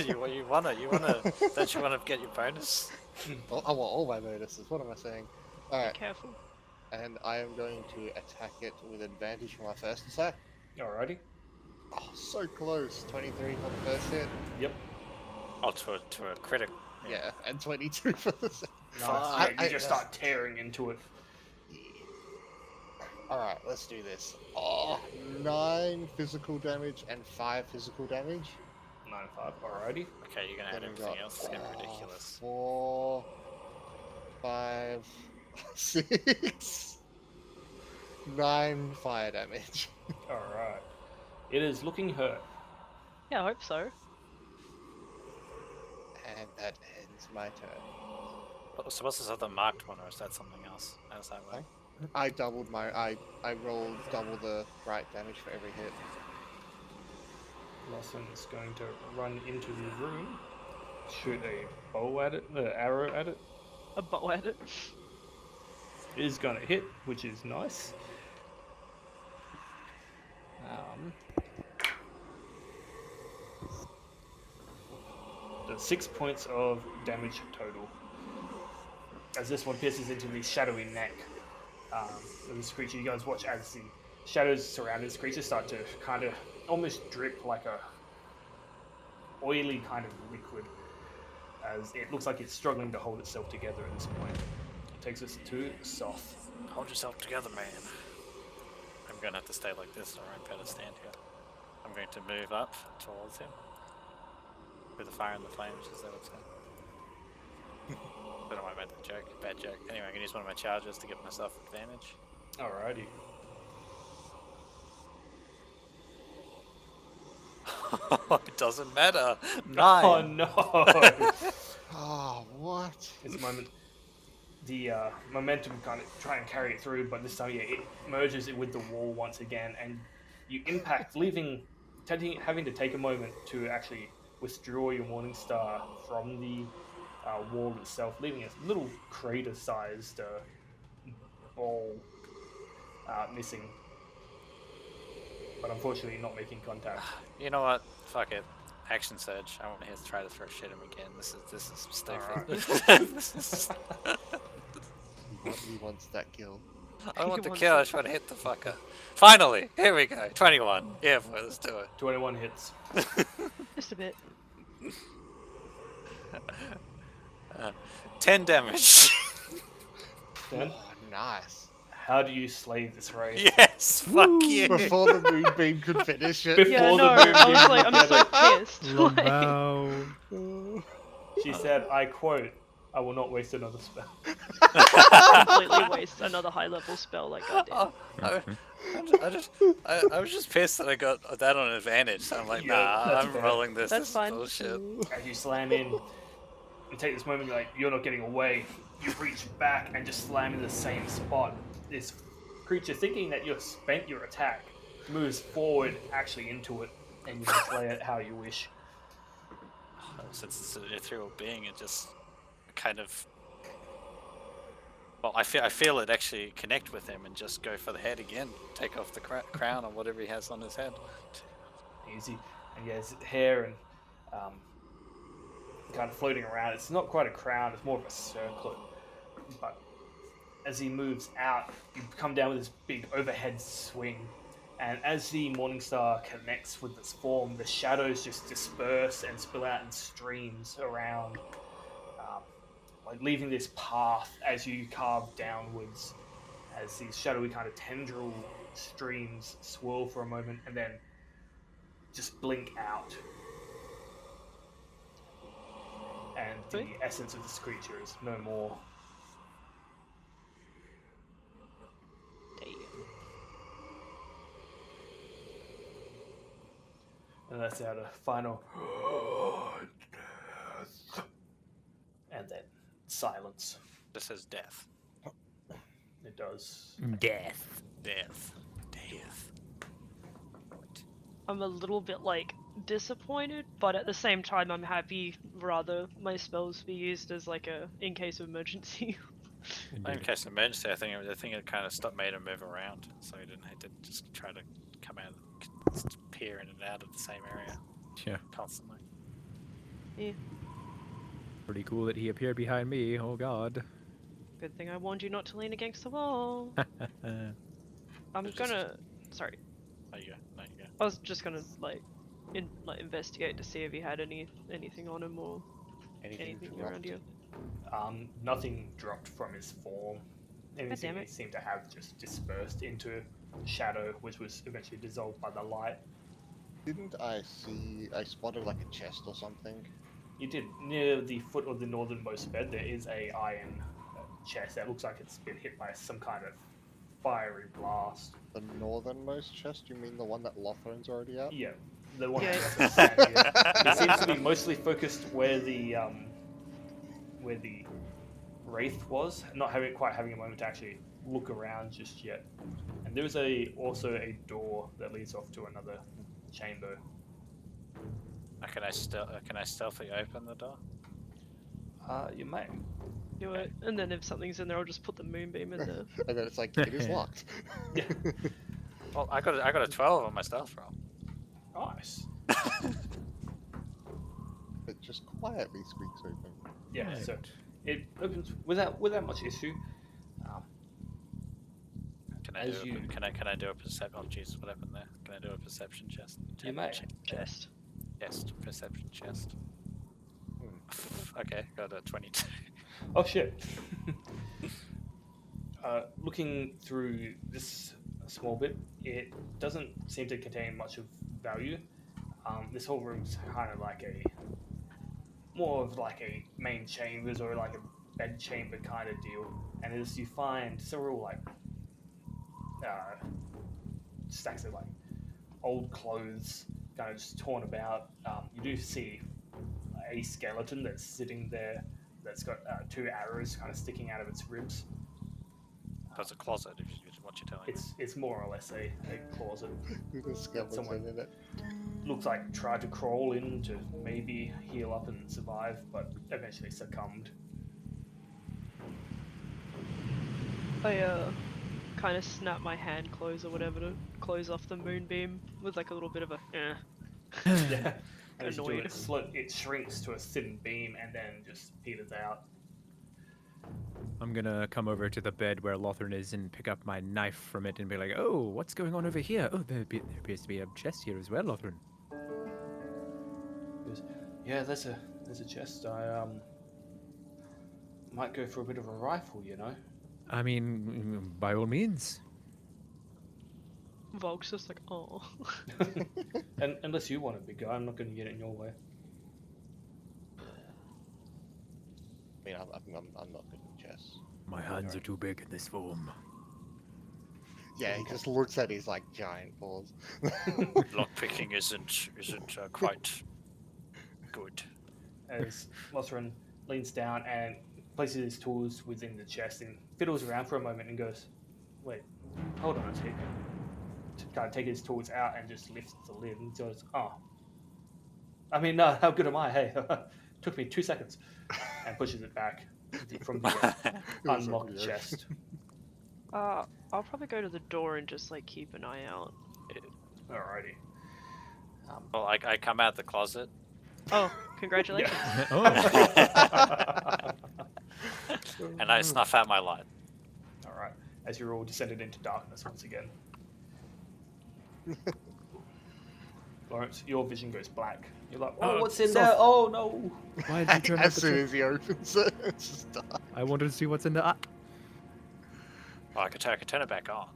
you wanna, don't you wanna get your bonus? Well, I want all my bonuses. What am I saying? Be Alright, careful. and I am going to attack it with advantage for my first attack. Alrighty. Oh, so close. 23 for the first hit. Yep. Oh, to a critic. Yeah, and 22 for the second. Nice. Yeah, you just start tearing into it. Alright, let's do this. Oh, 9 physical damage and 5 physical damage. 9 and 5. Alrighty. Okay, you're gonna add Then we everything got, else. It's gonna be ridiculous. 4, 5, 6, 9 fire damage. Alright. It is looking hurt. Yeah, I hope so. And that ends my turn. So what's this other marked one, or is that something else? How does that work? I doubled my. I rolled double the bright damage for every hit. Lawson's going to run into the room, shoot a bow at it, arrow at it. A bow at it. It is going to hit, which is nice. Does 6 points of damage total. As this one pierces into the shadowy neck of this creature, you guys watch as the shadows surrounding this creature start to kind of almost drip like a oily kind of liquid, as it looks like it's struggling to hold itself together at this point. It takes us to Soth. Hold yourself together, man. I'm gonna have to stay like this, or I'm better stand here. I'm going to move up towards him. With the fire and the flames, as they would say. I don't want to make that joke. Bad joke. Anyway, I'm gonna use one of my charges to give myself advantage. Alrighty. It doesn't matter. 9. Oh no! Oh, what? It's a moment. The momentum kind of try and carry it through, but this time, yeah, it merges it with the wall once again, and you impact, having to take a moment to actually withdraw your Morning Star from the wall itself, leaving a little crater-sized ball missing, but unfortunately not making contact. You know what? Fuck it. Action surge. I want to try to throw shit at him again. This is stupid. Alright. He wants that kill. I want the One kill. I shot. just want to hit the fucker. Finally, here we go. 21. Yeah, boy, let's do 21 hits. it. Just a bit. 10 damage. Then, Oh, nice. how do you slay this wraith? Yes, fuck you. Before the moonbeam could finish it. Before Yeah, the no, moonbeam I was like, could I'm get so it. pissed. Like, Lambao. She said, I quote, I will not waste another spell. completely waste another high level spell. Like, goddamn. I was just pissed that I got that on advantage. So I'm like, Yeah, nah, that's I'm fair. rolling this. That's This fine. is bullshit. As you slam in, you take this moment, you're like, you're not getting away. You reach back and just slam in the same spot. This creature, thinking that you've spent your attack, moves forward actually into it, and you can slay it how you wish. Since it's an ethereal being, it just kind of. Well, I feel it actually connect with him and just go for the head again. Take off the crown or whatever he has on his head. Easy. And yeah, his hair and kind of floating around. It's not quite a crown, it's more of a circlet. But as he moves out, you come down with this big overhead swing. And as the Morningstar connects with this form, the shadows just disperse and spill out in streams around, like leaving this path as you carve downwards, as these shadowy kind of tendril streams swirl for a moment and then just blink out. And the essence of this creature is no more. Damn. And that's out a final. And then silence. This is death. It does. Death. Death. Death. I'm a little bit like disappointed, but at the same time, I'm happy. Rather, my spells be used as like a in case of emergency. In case of emergency, I think it kind of stopped, made him move around, so he didn't have to just try to come out, peer in and out of the same area Yeah. constantly. Yeah. Pretty cool that he appeared behind me. Oh god. Good thing I warned you not to lean against the wall. I'm Just- gonna. Sorry, There you go. There you go. I was just gonna like investigate to see if he had anything on him or anything around you. Nothing dropped from his form. Anything damn he it. seemed to have just dispersed into shadow, which was eventually dissolved by the light. Didn't I spotted like a chest or something? You did. Near the foot of the northernmost bed, there is a iron chest that looks like it's been hit by some kind of fiery blast. The northernmost chest? You mean the one that Lothrone's already at? Yeah, the one Yeah. that's standing here. It seems to be mostly focused where the wraith was, not quite having a moment to actually look around just yet. And there's also a door that leads off to another chamber. Can I stealthily open the door? You may. Do it, and then if something's in there, I'll just put the moonbeam in there. And then it's like, it is locked. Yeah. Well, I got a 12 on my stealth roll. Nice. It just quietly squeaks open. Yeah. Right. So it opens without much issue. Can I As do you- can I do a perception? Oh jeez, what happened there? Can I do a perception chest? You may. Chest. Chest. Perception chest. Okay, got a 22. Oh shit. Looking through this small bit, it doesn't seem to contain much of value. This whole room's kind of like more of like a main chambers or like a bed chamber kind of deal. And as you find several like stacks of like old clothes kind of just torn about, you do see a skeleton that's sitting there that's got 2 arrows kind of sticking out of its ribs. That's a closet, if you what you're telling me. It's more or less a closet. With a skeleton Someone- in it. Looks like tried to crawl in to maybe heal up and survive, but eventually succumbed. I kind of snap my hand close or whatever to close off the moonbeam with like a little bit of a Yeah. And as you do Annoyed. it, it shrinks to a thin beam and then just peters out. I'm gonna come over to the bed where Lothran is and pick up my knife from it and be like, "Oh, what's going on over here? Oh, there appears to be a chest here as well, Lothran." He goes, yeah, there's a chest. I might go for a bit of a rifle, you know. I mean, by all means. Volk's just like, oh. And unless you want a big guy, I'm not going to get it in your way. I mean, I'm not good at chess. My hands are too big in this form. Yeah, he just looks at his like giant paws. Lockpicking isn't quite good. As Lothran leans down and places his tools within the chest and fiddles around for a moment and goes, wait, hold on a sec. To kind of take his tools out and just lifts the lid and goes, oh. I mean, how good am I? Hey, took me 2 seconds. And pushes it back from the unlocked chest. I'll probably go to the door and just like keep an eye out. Alrighty. Well, I come out the closet. Oh, congratulations. Oh, And I snuff out my light. Alright, as you're all descended into darkness once again. Lawrence, your vision goes black. You're like, oh, what's in there? Oh, no! why did you turn As off the soon tra- as he opens it, it's just dark. I wanted to see what's in the. Oh, I could turn it back on.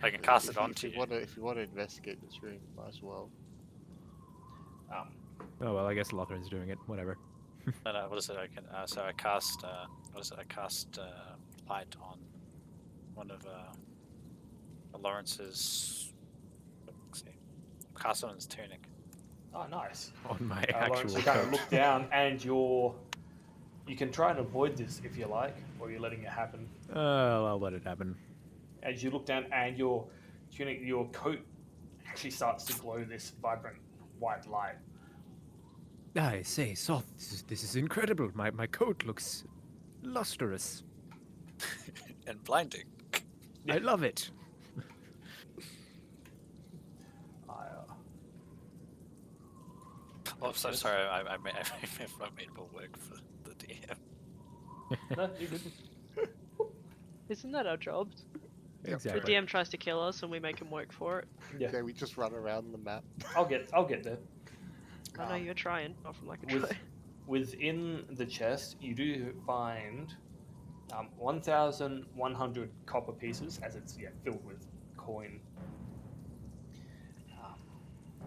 I can cast it onto you. If you want to investigate this room, you might as well. Oh well, I guess Lothran's doing it. Whatever. No, what is it? I can. So I cast. What is it? I cast light on one of Lawrence's. Let's see. Cast on his tunic. Oh, nice. On my Lawrence, actual you kind of coat. look down and you can try and avoid this if you like, or you're letting it happen. I'll let it happen. As you look down and your tunic, your coat actually starts to glow this vibrant white light. I say, Soth, this is incredible. My coat looks lustrous. And blinding. I love it. Oh, I'm so sorry. I made more work for the DM. No, you good. Isn't that our job? The Exactly. DM tries to kill us and we make him work for it. Yeah, Okay, we just run around the map. I'll get there. I know you're trying, not from like a with- try. Within the chest, you do find 1,100 copper pieces, as it's filled with coin.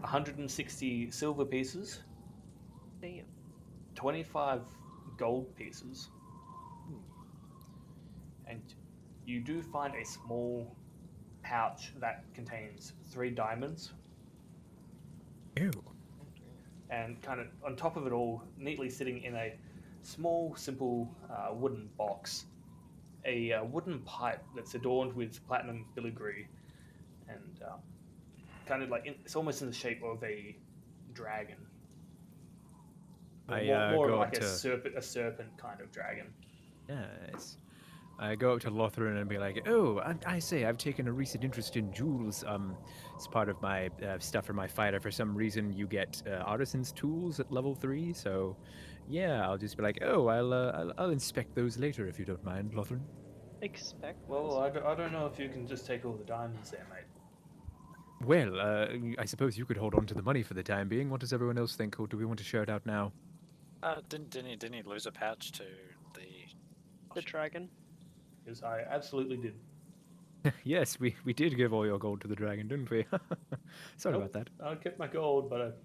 160 silver pieces, Damn. 25 gold pieces, and you do find a small pouch that contains 3 diamonds. Ew. And kind of on top of it all, neatly sitting in a small, simple wooden box, a wooden pipe that's adorned with platinum filigree, and kind of like it's almost in the shape of a dragon. Or I more go like up a to. serpent kind of dragon. Yes. I go up to Lothran and be like, "Oh, I say, I've taken a recent interest in jewels. It's part of my stuff for my fighter. For some reason, you get artisan's tools at level 3. So, yeah, I'll just be like, oh, I'll inspect those later if you don't mind, Lothran." Expect. Well, I don't know if you can just take all the diamonds there, mate. Well, I suppose you could hold on to the money for the time being. What does everyone else think, or do we want to share it out now? Didn't he lose a pouch to The dragon. Because I absolutely did. Yes, we did give all your gold to the dragon, didn't we? Sorry Nope. about that. I kept my gold, but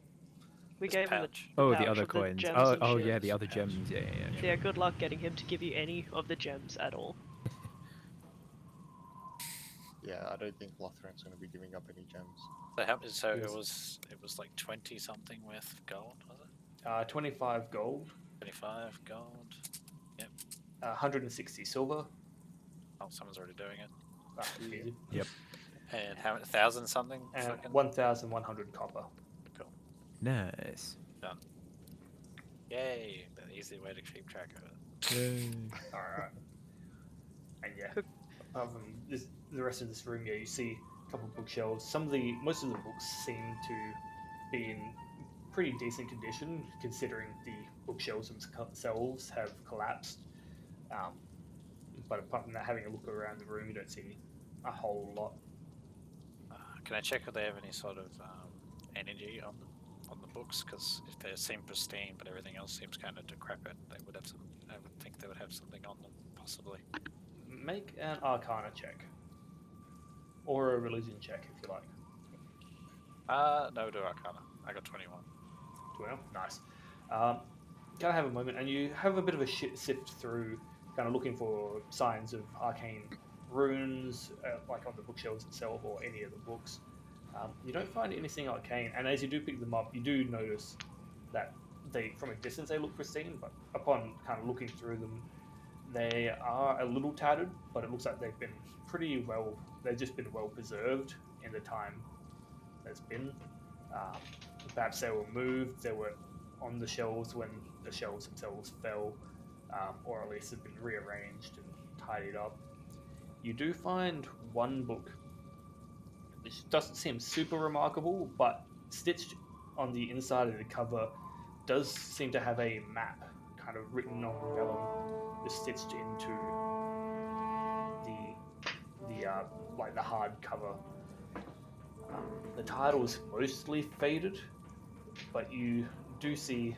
We This gave him pouch. the Oh, pouch the other with coins. gems Oh, and oh shit. yeah, the other Pouch. gems. Yeah. So yeah, good luck getting him to give you any of the gems at all. Yeah, I don't think Lothran's going to be giving up any gems. So Yes. it was like 20 something worth of gold, was it? 25 gold, 25 gold. 160 silver. Oh, someone's already doing it. Easy. And how 1,000 something? And Fucking 1,100 copper. cool. Nice. Yay! The easy way to keep track of it. Yay. Alright. And yeah, Cook. apart from this, the rest of this room, you see a couple of bookshelves. Most of the books seem to be in pretty decent condition, considering the bookshelves themselves have collapsed. But apart from that, having a look around the room, you don't see a whole lot. Can I check if they have any sort of energy on the books? Because if they seem pristine, but everything else seems kind of decrepit, they would have some. I would think they would have something on them, possibly. Make an Arcana check. Or a religion check, if you like. No, do Arcana. I got 21. 12, nice. Kind of have a moment, and you have a bit of a sift through, kind of looking for signs of arcane runes, like on the bookshelves itself or any of the books. You don't find anything arcane, and as you do pick them up, you do notice that from a distance, they look pristine, but upon kind of looking through them, they are a little tattered, but it looks like they've been they've just been well preserved in the time that's been. Perhaps they were moved, they were on the shelves when the shelves themselves fell, or at least have been rearranged and tidied up. You do find one book, which doesn't seem super remarkable, but stitched on the inside of the cover does seem to have a map kind of written on vellum, just stitched into the hard cover. The title's mostly faded, but you do see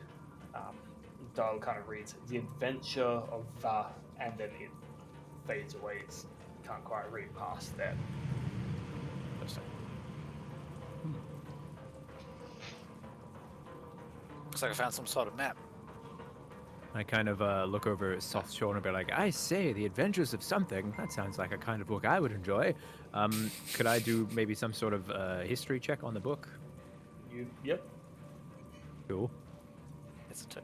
the title kind of reads "The Adventure of Va," and then it fades away. You can't quite read past that. Looks like I found some sort of map. I kind of look over at Soth's shoulder and be like, I say, The Adventures of Something. That sounds like a kind of book I would enjoy. Could I do maybe some sort of history check on the book? Yep. Cool. It's a 2.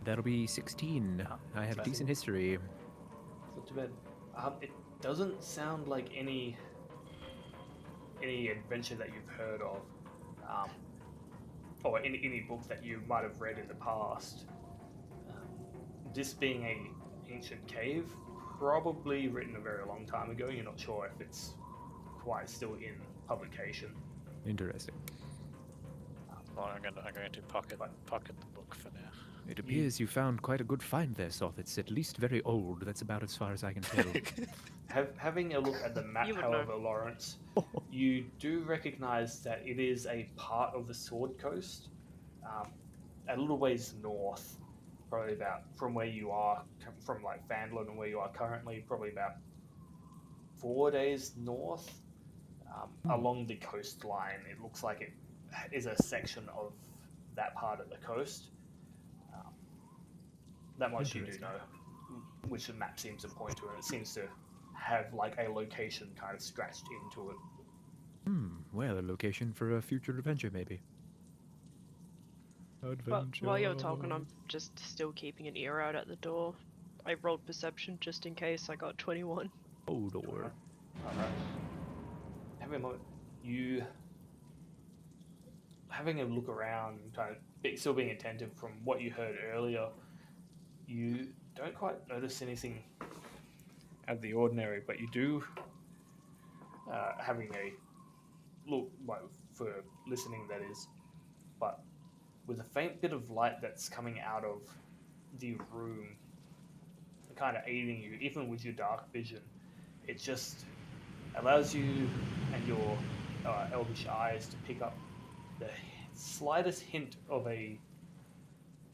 That'll be 16. I have decent history. It's not too bad. It doesn't sound like any adventure that you've heard of, or any book that you might have read in the past. This being an ancient cave, probably written a very long time ago. You're not sure if it's quite still in publication. Interesting. Well, I'm going to pocket the book for now. It appears you found quite a good find there, Soth. It's at least very old. That's about as far as I can tell. Having a look at the map, You would however, Lawrence, you do recognize that it is a part of the Sword Coast, a little ways north, probably about from where you are, from like Phandelver and where you are currently, probably about 4 days north, along the coastline. It looks like it is a section of that part of the coast. That much you do know, which the map seems to point to, and it seems to have like a location kind of scratched into it. Well, a location for a future adventure, maybe. But while you're talking, I'm just still keeping an ear out at the door. I rolled perception just in case I got 21. Oh, door. Alright. Having a moment, you having a look around, kind of still being attentive from what you heard earlier. You don't quite notice anything out of the ordinary, but you do, having a look, well, for listening that is, but with a faint bit of light that's coming out of the room, kind of aiding you, even with your dark vision, it just allows you and your elvish eyes to pick up the slightest hint of a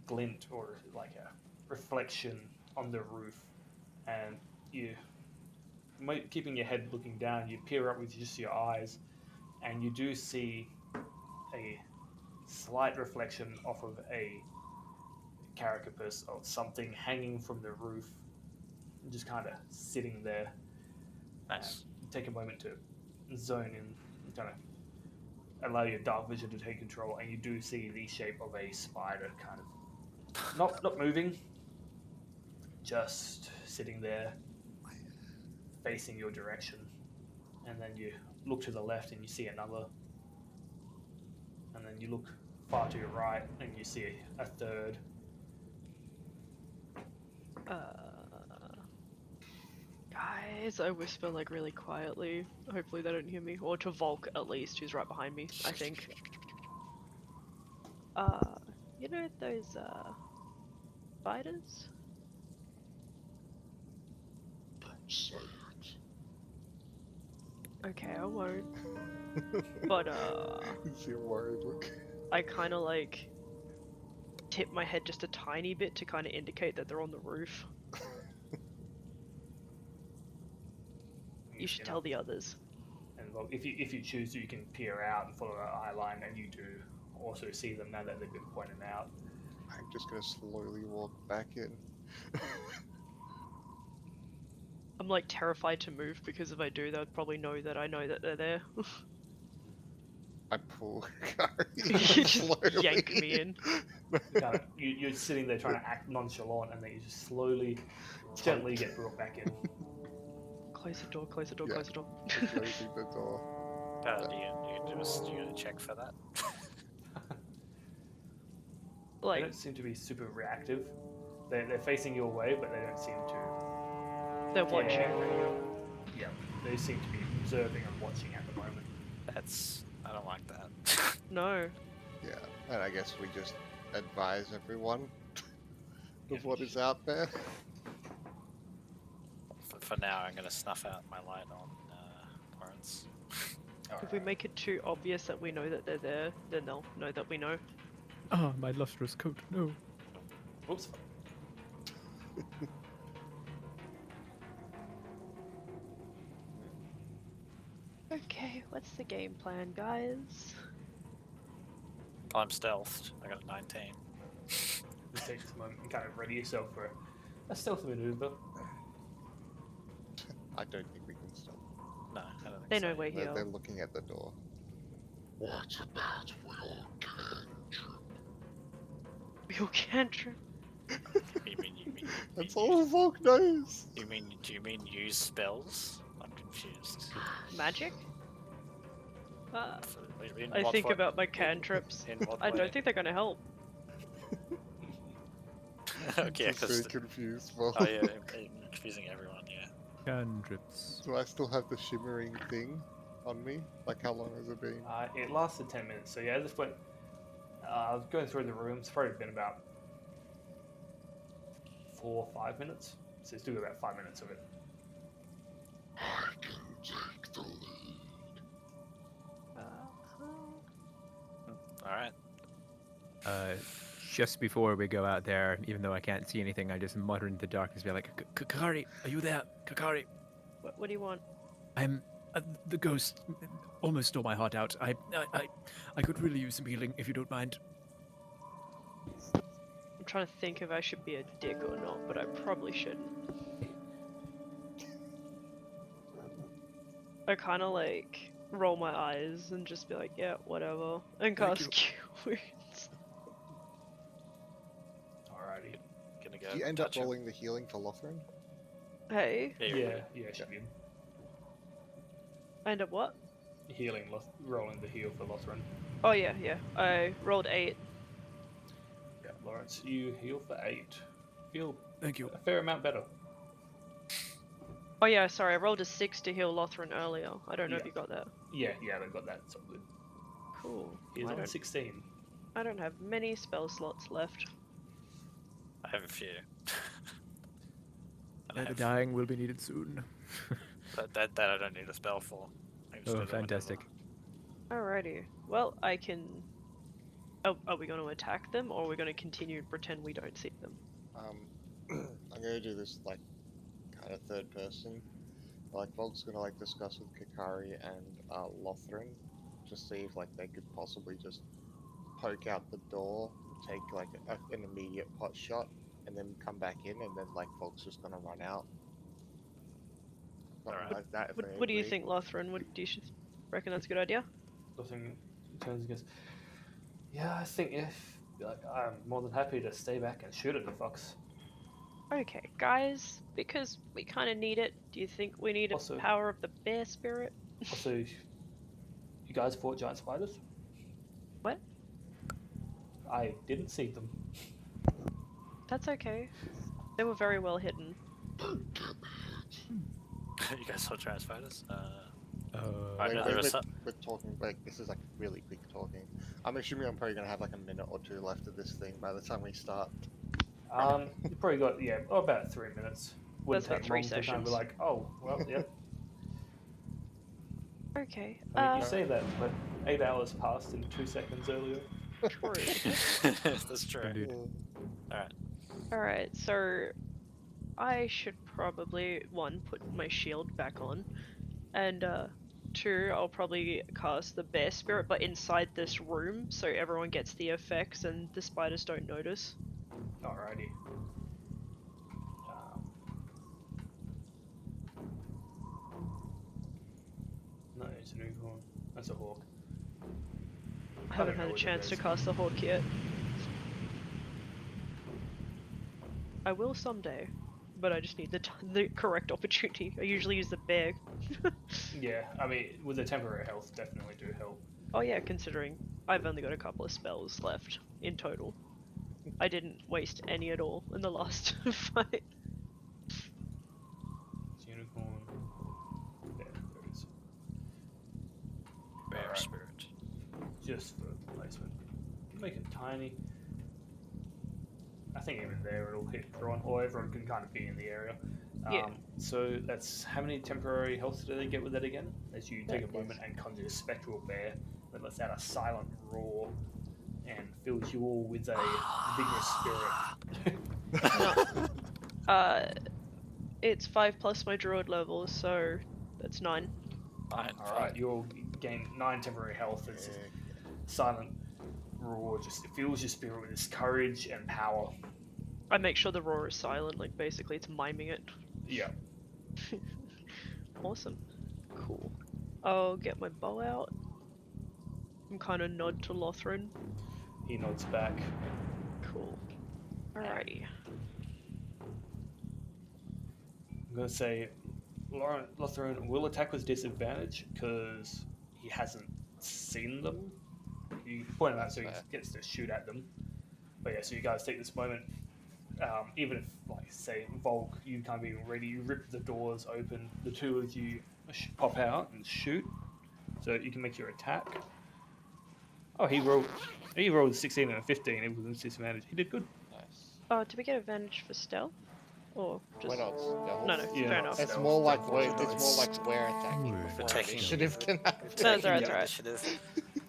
glint or like a reflection on the roof, and you, keeping your head looking down, you peer up with just your eyes, and you do see a slight reflection off of a carapace or something hanging from the roof, just kind of sitting there. Nice. Take a moment to zone in, kind of allow your dark vision to take control, and you do see the shape of a spider, kind of not moving, just sitting there, facing your direction. And then you look to the left and you see another, and then you look far to your right and you see a third. Guys, I whisper like really quietly. Hopefully they don't hear me. Or to Volk at least, who's right behind me, I think. You know those spiders? Say it. Okay, I won't. But It's your worried look. I kind of like tip my head just a tiny bit to kind of indicate that they're on the roof. You should tell the others. And look, if you choose to, you can peer out and follow that eye line, and you do also see them now that they've been pointed out. I'm just gonna slowly walk back in. I'm like terrified to move because if I do, they'll probably know that I know that they're there. I pull Kari You just slowly. yank me in. You're sitting there trying to act nonchalant, and then you just slowly, gently get brought back in. Close the door, close the door, Yeah. close the door. Closing the door. You gonna check for that? They Like, don't seem to be super reactive. They're facing your way, but they don't seem to. they're watching. Yeah, they seem to be observing and watching at the moment. I don't like that. No. Yeah, and I guess we just advise everyone of what is out there. For now, I'm gonna snuff out my light on Lawrence. If we make it too obvious that we know that they're there, then they'll know that we know. Oh, my lustrous coat. No. Whoops. Okay, what's the game plan, guys? I'm stealthed. I got a 19. Just take this moment and kind of ready yourself for a stealth maneuver. I don't think we can stop. No, I don't think They so. know we're here. They're looking at the door. What about Will Real cantrip. You mean That's all Volk knows! do you mean use spells? I'm confused. Magic? In I what think way- about my cantrips. In what I way? don't think they're gonna help. Okay, Just very because confused. Well, oh yeah, I'm confusing everyone. Yeah. Cantrips. do I still have the shimmering thing on me? Like, how long has it been? It lasted 10 minutes, so yeah, I just went. I was going through the rooms. It's probably been about 4 or 5 minutes. So it's still about 5 minutes of it. I can take the lead. All right. Just before we go out there, even though I can't see anything, I just mutter into the darkness, be like, Kakari, are you there? Kakari, What do you want? I'm the ghost. Almost stole my heart out. I could really use some healing if you don't mind. I'm trying to think if I should be a dick or not, but I probably shouldn't. I kind of like roll my eyes and just be like, yeah, whatever, and Thank cast Cure Wounds. Alrighty. Gonna go. Do you end up touch him. rolling the healing for Lothrin? Hey, Yeah. She did. I end up what? Rolling the heal for Lothran. Oh yeah, yeah. I rolled 8. Yeah, Lawrence, you heal for 8. Feel Thank you. a fair amount better. Oh yeah, sorry, I rolled a 6 to heal Lothran earlier. I don't know if Yeah. you got that. Yeah, they got that. So good. Cool. He's I on don't, 16. I don't have many spell slots left. I have a few. And I The have- dying will be needed soon. that I don't need a spell for. I just Oh, do that whenever. fantastic. Alrighty. Well, I can. Oh, are we going to attack them, or are we going to continue and pretend we don't see them? I'm gonna do this like kind of third person. Like Volk's gonna like discuss with Kakari and Lothrin, just see if like they could possibly just poke out the door, take like an immediate pot shot, and then come back in, and then like Volk's just gonna run out. Something Alright. like that. If they What do you agree. think, Lothran? Do you reckon that's a good idea? Lothran turns and goes, yeah, I think if I'm more than happy to stay back and shoot at the fox. Okay, guys, because we kind of need it. Do you think we need Also- a power of the bear spirit? Also, you guys fought giant spiders? What? I didn't see them. That's okay. They were very well hidden. You guys saw giant spiders? Wait, no, wait, there we're, was some- we're talking like this is like really quick talking. I'm assuming I'm probably gonna have like a minute or two left of this thing by the time we start. You probably got about 3 minutes. wouldn't That's about take 3 long to kind of be sessions. like, oh, well, yep. Okay. I mean, you say that, but 8 hours passed in 2 seconds earlier. True. That's true. Indeed. Alright. Alright, so I should probably, 1, put my shield back on, and 2, I'll probably cast the Bear Spirit, but inside this room, so everyone gets the effects and the spiders don't notice. Alrighty. No, it's an unicorn. That's a hawk. I haven't don't know had a what it chance to is. cast the Hawk yet. I will someday, but I just need the correct opportunity. I usually use the bear. Yeah, I mean, with the temporary health, definitely do help. Oh yeah, considering I've only got a couple of spells left in total. I didn't waste any at all in the last fight. It's unicorn. There it is. Bear Alright. spirit. Just for placement. Make it tiny. I think even there it'll hit everyone, or everyone can kind of be in the area. Yeah. So that's how many temporary health do they get with that again? As you take a That moment and conjure a spectral bear that lets out a silent roar and fills you all with a vigorous spirit. It's 5 plus my druid level, so that's 9. Fine. Alright, you'll gain 9 temporary health as this silent roar just fills your spirit with this courage and power. I make sure the roar is silent, like basically it's miming it. Yeah. Awesome. Cool. I'll get my bow out. And kind of nod to Lothran. He nods back. Cool. Alrighty. I'm gonna say Lothran will attack with disadvantage because he hasn't seen them. You point them out so he gets to shoot at them. But yeah, so you guys take this moment. Even if, like, say, Volk, you can't be ready, you rip the doors open, the two of you pop out and shoot. So you can make your attack. Oh, he rolled 16 and a 15, it was disadvantage. He did good. Nice. Do we get advantage for stealth? Or just... We're not stealth. No, Yeah, fair enough. It's more like we're attacking Ooh. before Attacking. initiative can happen. That's alright, Yeah. that's alright.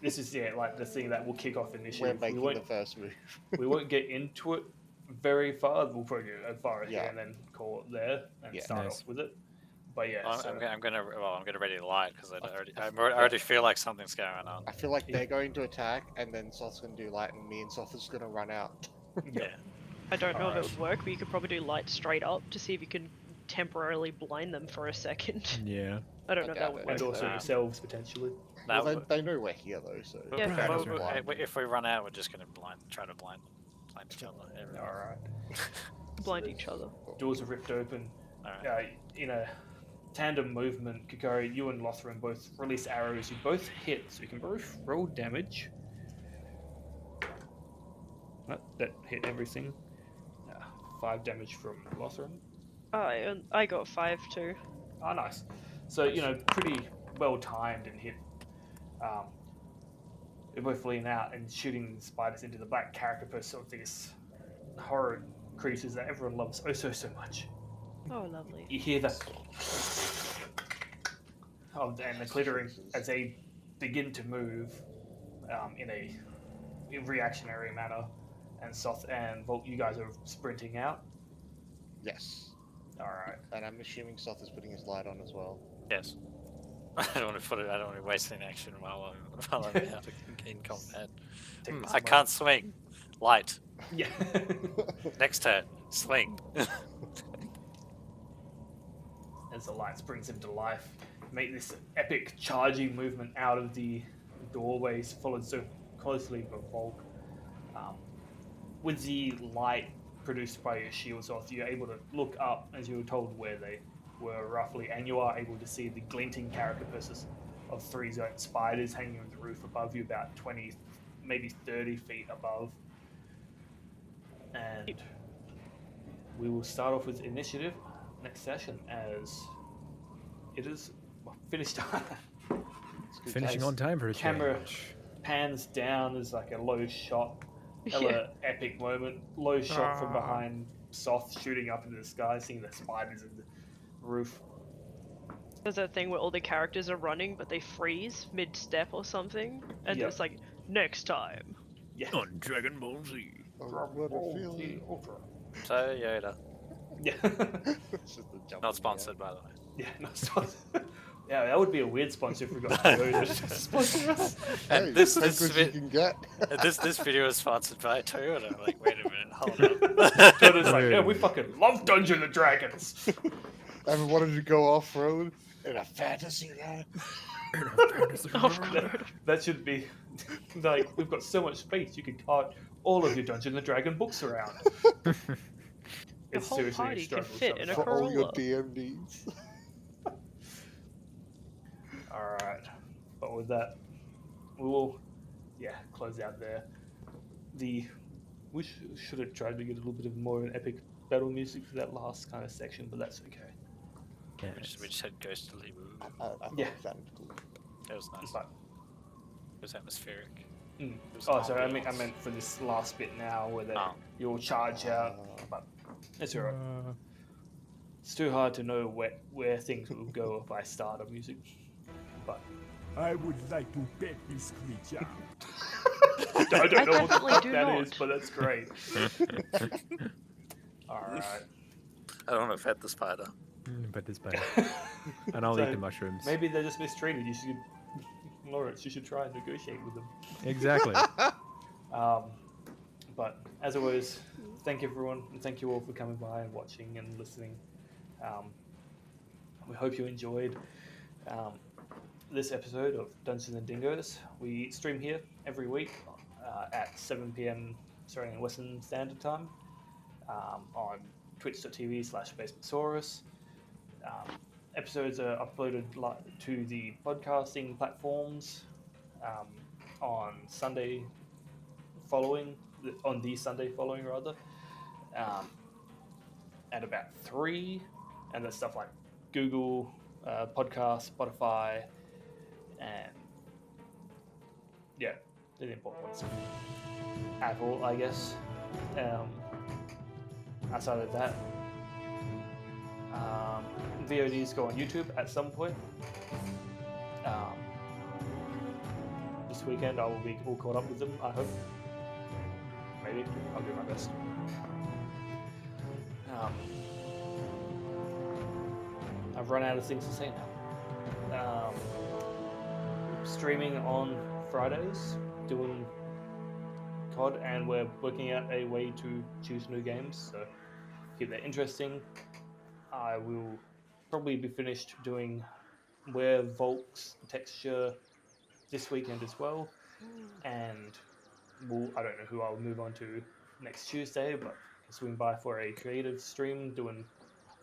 This is, yeah, like the thing that will kick off We're initiative. making the first move. We won't get into it very far. We'll probably go as far as Yeah. here and then call it there and Yeah. start Nice. off with it. But yeah, Well, so I'm gonna ready to light because I already feel like something's going on. I feel like they're going to attack, and then Soth's going to do light, and me and Soth is going to run out. yeah. I don't know if Alright. it would work, but you could probably do light straight up to see if you can temporarily blind them for a second. Yeah. I don't I know if doubt that would it. work. And also Um, yourselves potentially. That Well, would- they know we're here though, so Well, Yeah, fair well, enough. if we run out, we're just gonna try to blind each other. Alright. Blind each other. Doors are ripped open. Alright. In a tandem movement, Kikari, you and Lothran both release arrows. You both hit, so you can both roll damage. That hit everything. 5 damage from Lothran. I got 5 too. Oh, nice. So, pretty well timed and hit. They're both leaning out and shooting spiders into the black carapace of these horrid creatures that everyone loves so much. Oh, lovely. You hear the and the clittering as they begin to move in a reactionary manner. And Soth and Volt, you guys are sprinting out. yes. Alright. And I'm assuming Soth is putting his light on as well. Yes. I don't want to waste any action while I'm out in combat. Take this I can't swing. Light. Yeah. Next turn. Swing. As the light springs into life, make this epic charging movement out of the doorways, followed so closely by Volk. With the light produced by your shields off, you're able to look up as you were told where they were roughly, and you are able to see the glinting carapaces of 3 giant spiders hanging on the roof above you, about 20, maybe 30 feet above. And we will start off with initiative next session, as it is finished time. It's good Finishing taste. on time for a Camera change. pans down as like a low shot. Hella epic moment. Low shot from behind soft shooting up into the sky, seeing the spiders in the roof. There's that thing where all the characters are running, but they freeze mid-step or something, and Yep. it's like, next time. Yeah. On Dragon Ball Z. Oh, what a feeling. So Yoda. Yeah. It's just a jump Not in the sponsored, by the way. Yeah, no sponsor. Yeah, that would be a weird sponsor if we got Toyota to sponsor us. air. And Hey, this take this what you vi- can get. this video is sponsored by Toyota. I'm like, wait a minute, hold up. Toyota's like, yeah, we fucking love Dungeons and Dragons. And wanted to go off road in a fantasy land. Oh god. That should be like, we've got so much space, you could cart all of your Dungeons and Dragon books around. The It's whole seriously party can struggle fit in a For all your Corolla. DM needs. Alright. But with that, we will, close out there. We should have tried to get a little bit of more epic battle music for that last kind of section, but that's okay. We just had ghostly. I thought Yeah. it sounded cool. It was nice. But, It was atmospheric. mm. It was Oh, sorry, I ambience. meant for this last bit now where Oh. you'll charge out, but it's alright. It's too hard to know where things will go if I start a music. But I would like to pet this creature. I don't know what the definitely fuck do that not. is, but that's great. Alright. I don't want to pet the spider. But this better. And I'll So, eat the mushrooms. Maybe they're just mistreated. You should, Lawrence, you should try and negotiate with them. Exactly. But as always, thank everyone, and thank you all for coming by and watching and listening. We hope you enjoyed this episode of Dungeons and Dingoes. We stream here every week at 7 p.m. Australian Western Standard Time on twitch.tv/basementsaurus. Episodes are uploaded to the podcasting platforms on the Sunday following, at about 3, and there's stuff like Google Podcast, Spotify, and they're the important ones. Apple, I guess. Outside of that, VODs go on YouTube at some point. This weekend I will be all caught up with them, I hope. Maybe. I'll do my best. I've run out of things to say now. Streaming on Fridays, doing COD, and we're working out a way to choose new games, so keep that interesting. I will probably be finished doing Werewolf's texture this weekend as well, and I don't know who I'll move on to next Tuesday, but I'll swing by for a creative stream doing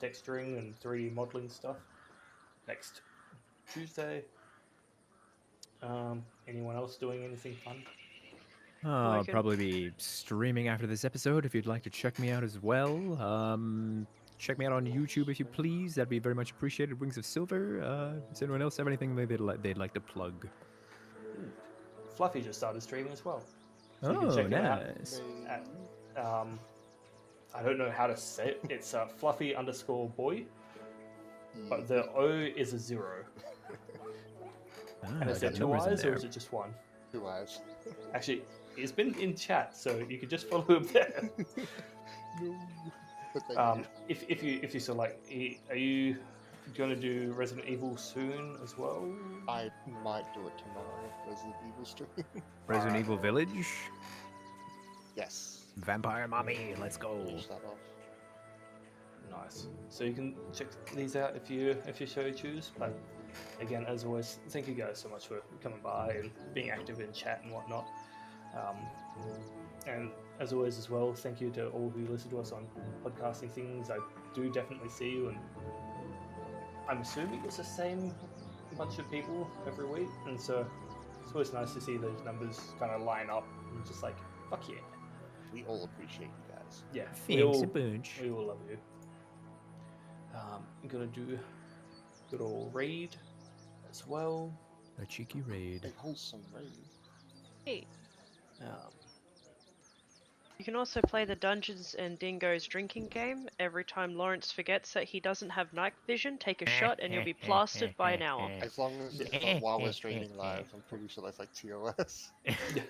texturing and 3D modeling stuff next Tuesday. Anyone else doing anything fun? I'll Like it. probably be streaming after this episode if you'd like to check me out as well. Check me out on YouTube if you please. That'd be very much appreciated. Wings of Silver. Does anyone else have anything they'd like to plug? Fluffy just started streaming as well. So you Oh, can check it out nice. at, I don't know how to say it. It's Fluffy_boy, but the O is a 0. And is there 2 eyes or is it just 1? 2 eyes. Actually, it's been in chat, so you could just follow him there. No. But thank you. If you so like, are you going to do Resident Evil soon as well? I might do it tomorrow. Resident Evil stream. Resident Evil Village. Yes. Vampire Mommy, let's go. Finish that off. Nice. So you can check these out if you so choose. But again, as always, thank you guys so much for coming by and being active in chat and whatnot. And as always as well, thank you to all who listen to us on podcasting things. I do definitely see you, and I'm assuming it's the same bunch of people every week, and so it's always nice to see those numbers kind of line up and just like, fuck yeah. We all appreciate you guys. Yeah, Thanks a bunch. we all love you. I'm gonna do good old raid as well. A cheeky raid. A wholesome raid. Hey, Um, you You can also play the Dungeons and Dingoes drinking game. Every time Lawrence forgets that he doesn't have night vision, take a shot and you'll be plastered by an hour. As long as it's not while we're streaming live, I'm pretty sure that's like TOS.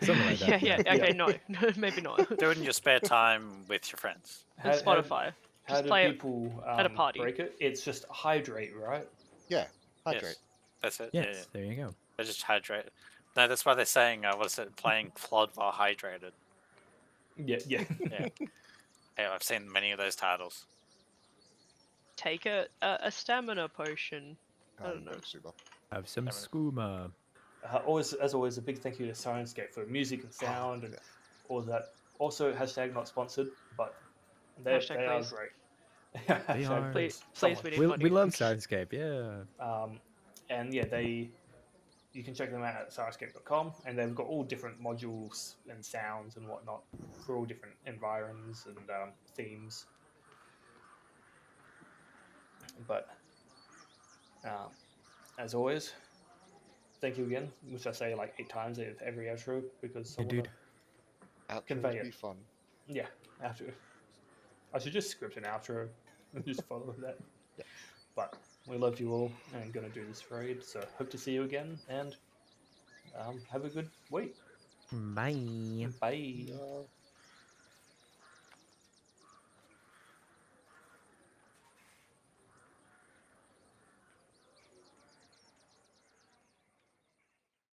Something like that. Yeah. Okay, no, maybe not. Do it in your spare time with your friends. And Spotify. How Just do play it people at a party. break it? It's just hydrate, right? Yeah, hydrate. Yes, that's it. Yes, Yeah, yeah. there you go. They just hydrate. No, that's why they're saying, what is it, playing Plod while hydrated. Yeah. Yeah. Yeah, I've seen many of those titles. Take a stamina potion. I don't know. Super. Have some Damn it. skooma. As always, a big thank you to Syrinscape for music and sound and all of that. Also, hashtag not sponsored, but they Hashtag are please. great. They Hashtag are. Please, someone. we need We money. love Syrinscape, yeah. And yeah, you can check them out at syrinscape.com, and they've got all different modules and sounds and whatnot for all different environs and themes. But as always, thank you again, which I say like 8 times at every outro because I Yeah, wanna- dude. Outro Convey would it. be fun. Yeah, outro. I should just script an outro and just follow that. Yeah. But we love you all and gonna do this raid, so hope to see you again and have a good week. Bye. Bye. Yeah.